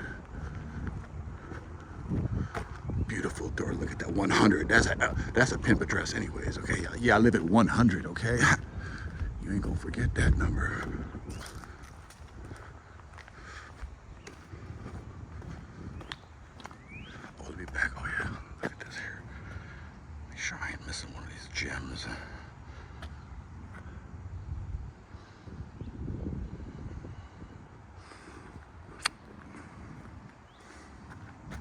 Beautiful door. Look at that 100. That's a pimp address anyways, okay? Yeah, I live at 100, okay? You ain't gonna forget that number. Oh, let me back. Oh, yeah. Look at this here. Make sure I ain't missing one of these gems.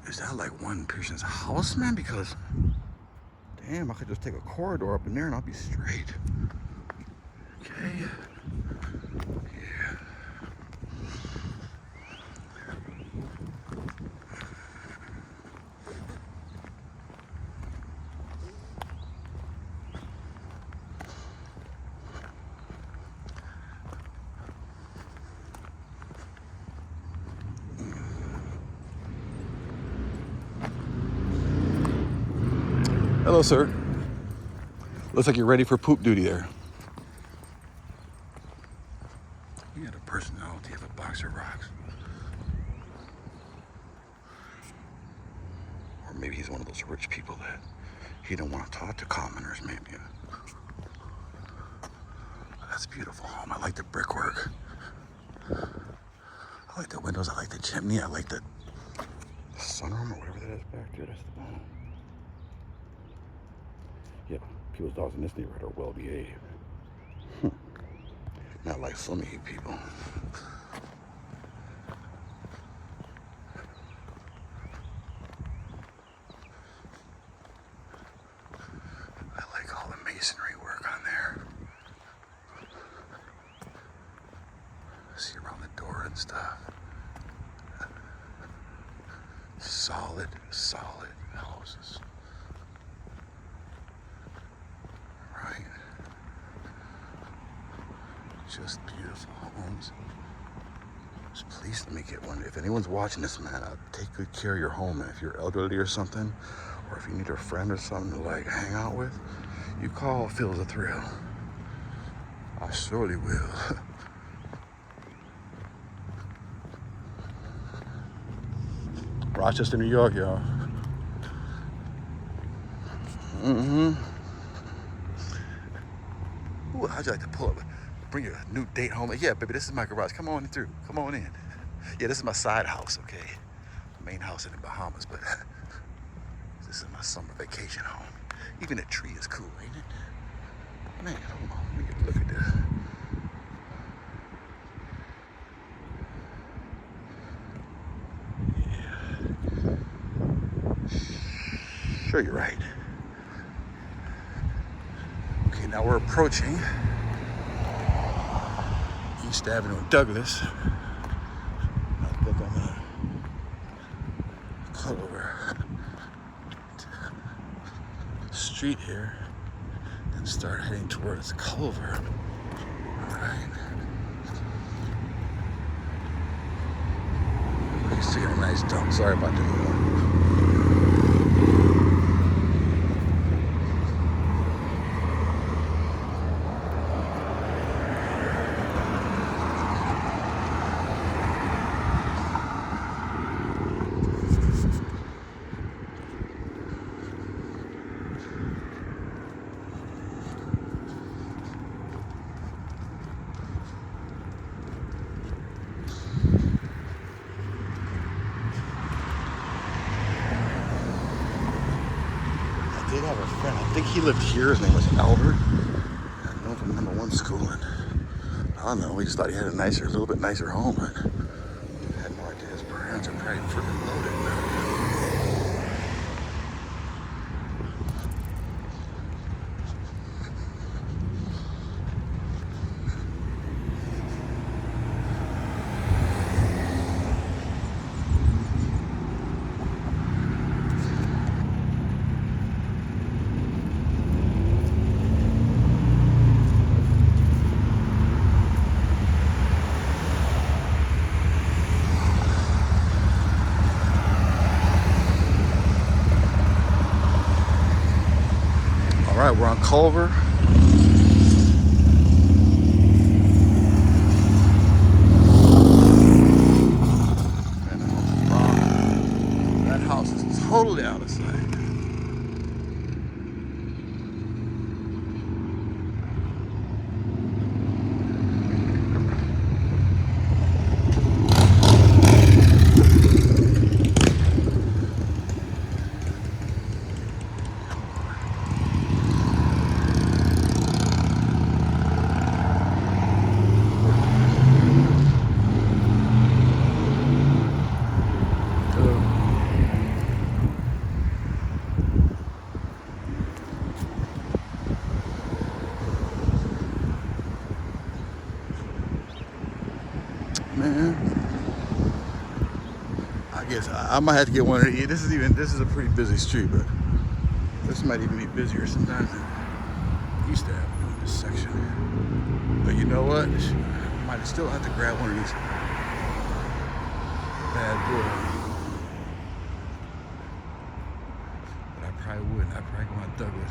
Is that like one person's house, man? Because, damn, I could just take a corridor up in there and I'll be straight. Okay. Yeah. Hello, sir. Looks like you're ready for poop duty there. You got a personality of a box of rocks. Or maybe he's one of those rich people that he don't want to talk to commoners, maybe. That's a beautiful home. I like the brickwork. I like the windows. I like the chimney. I like the sunroom or whatever that is back there. That's the bottom. Yeah, people's dogs in this neighborhood are well behaved. Not like some of you people. I like all the masonry work on there. See around the door and stuff. Solid houses. Right. Just beautiful homes. Just please let me get one. If anyone's watching this, man, take good care of your home. Man. If you're elderly or something, or if you need a friend or something to like hang out with, you call Phil's a Thrill. I surely will. Rochester, New York, y'all. Mm-hmm. Ooh, how'd you like to pull up? Bring your new date home. Yeah, baby, this is my garage. Come on through. Come on in. Yeah, this is my side house, okay? Main house in the Bahamas, but this is my summer vacation home. Even the tree is cool, ain't it? Man, hold on. Let me get a look at this. Sure, you're right. Okay, now we're approaching East Avenue in Douglas. I think I'm gonna cut over the street here and start heading towards Culver. All right. You see a nice dump. Sorry about that. think he lived here. His name was Albert. I don't know from number one school. And I don't know. We just thought he had a nicer, a little bit nicer home. But I had no idea his parents are probably freaking loaded. All right, we're on Culver. That house is totally out of sight. Man, I guess I might have to get one of these. This is a pretty busy street, but this might even be busier sometimes than East Avenue in this section. But you know what? I might still have to grab one of these bad boys. But I probably wouldn't. I'd probably go on Douglas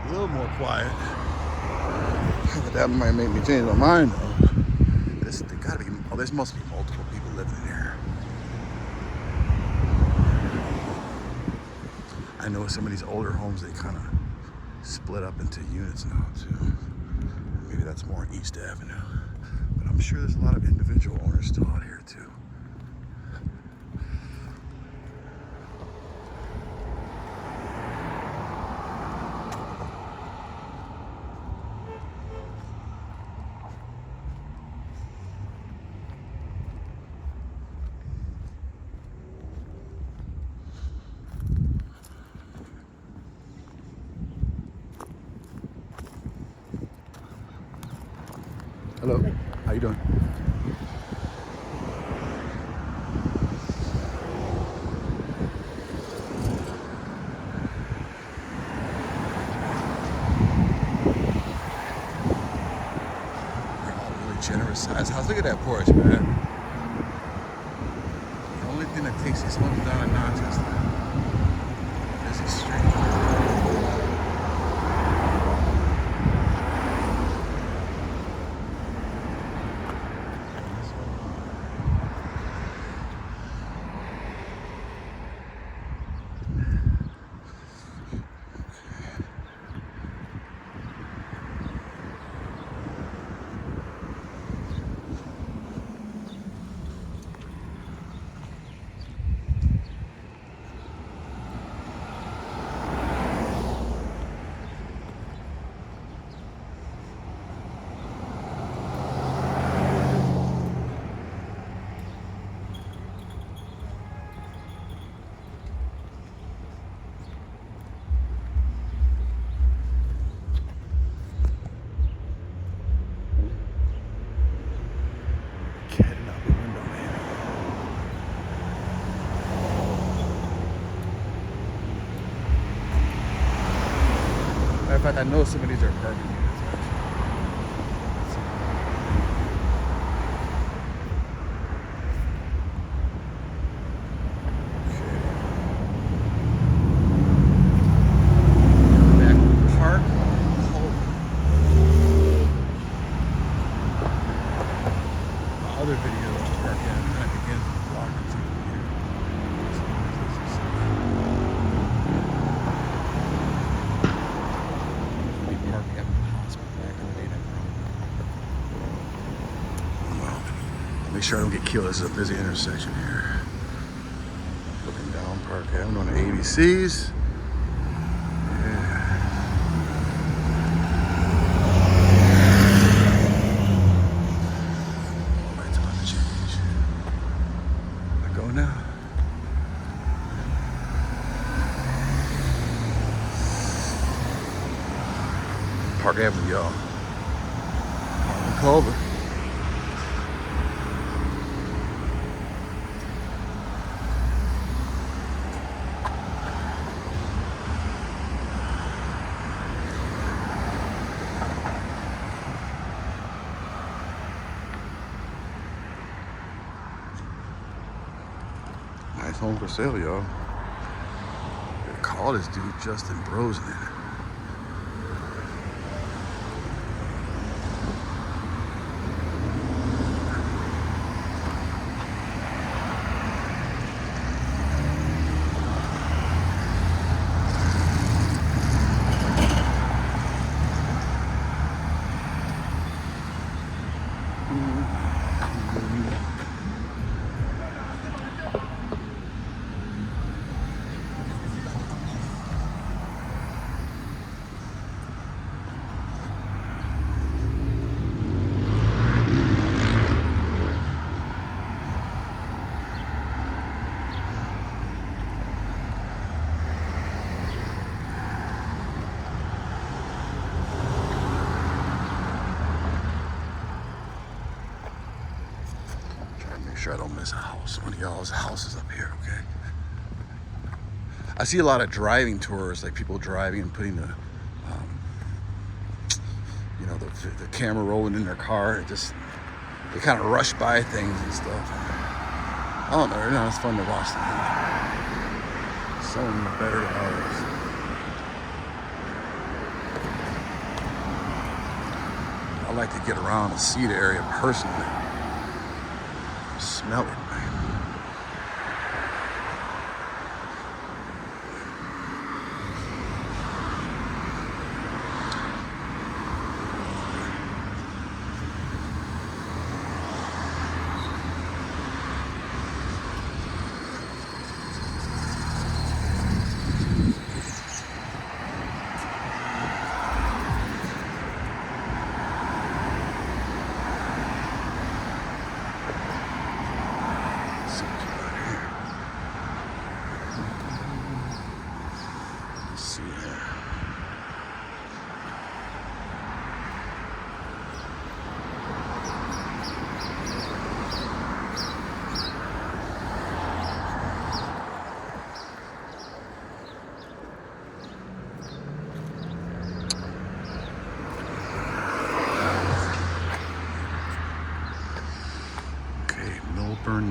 a little more quiet. But that might make me change my mind though. There gotta be, oh, there must be multiple people living here. I know some of these older homes, they kind of split up into units now too. Maybe that's more on East Avenue. But I'm sure there's a lot of individual owners still out here too. Hello, how you doing? They're all really generous size house. Look at that porch, man. The only thing that takes these homes down in Rochester is the street. Matter of fact, I know some of these are apartment units. Other video of park kind of begins with walking through here. Parking up in the hospital back in the day. Well, make sure I don't get killed. This is a busy intersection here. Looking down Park Avenue on the ABCs. Yeah. Avenue, y'all. Culver. Nice home for sale, y'all. Call this dude Justin Brosnan. Make sure I don't miss a house. One of y'all's houses up here, okay? I see a lot of driving tours, like people driving and putting the, you know, the camera rolling in their car. They kind of rush by things and stuff. I don't know, you know, it's fun to watch them. Some of them are better than others. I like to get around and see the area personally. Smell it, man.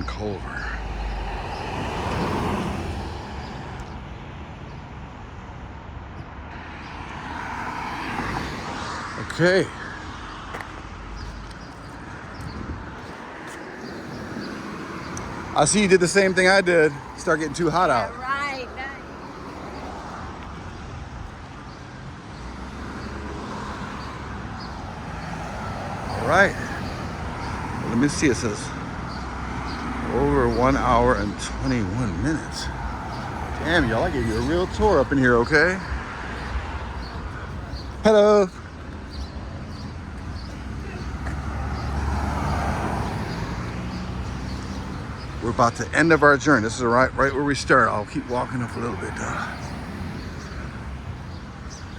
Culver. Okay. I see you did the same thing I did. Start getting too hot out. Right. All right. Well, let me see. It says over 1 hour and 21 minutes. Damn, y'all, I gave you a real tour up in here, okay? Hello. We're about to end of our journey. This is right where we start. I'll keep walking up a little bit.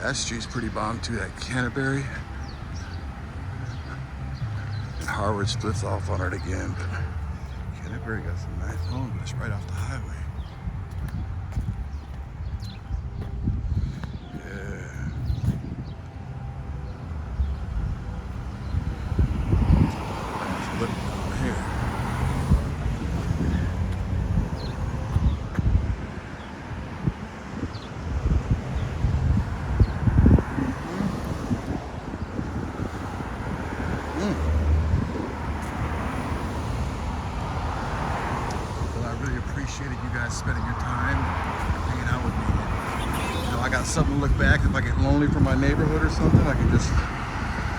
That street's pretty bomb too, that Canterbury. And Harvard splits off on it again, but Canterbury got some nice homes, but it's right off the highway. Yeah. Let's look over here. Appreciated you guys spending your time hanging out with me. You know, I got something to look back. If I get lonely from my neighborhood or something, I can just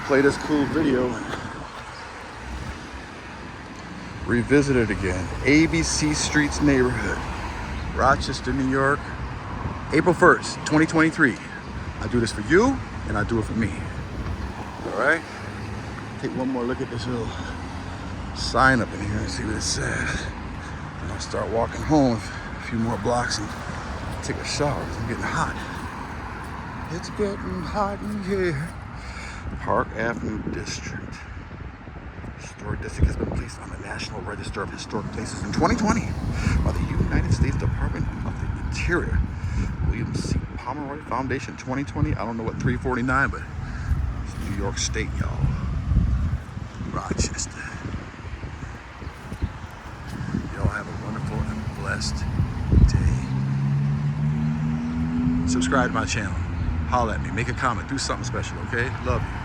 play this cool video and revisit it again. ABC Streets neighborhood, Rochester, New York, April 1st, 2023. I do this for you and I do it for me. All right? Take one more look at this little sign up in here and see what it says. I'll start walking home a few more blocks and take a shower. I'm getting hot. It's getting hot in here. Park Avenue District. Historic district has been placed on the National Register of Historic Places in 2020 by the United States Department of the Interior. William C. Pomeroy Foundation 2020. I don't know what 349, but it's New York State, y'all. Rochester. Y'all have a wonderful and blessed day. Subscribe to my channel. Holler at me. Make a comment. Do something special, okay? Love you.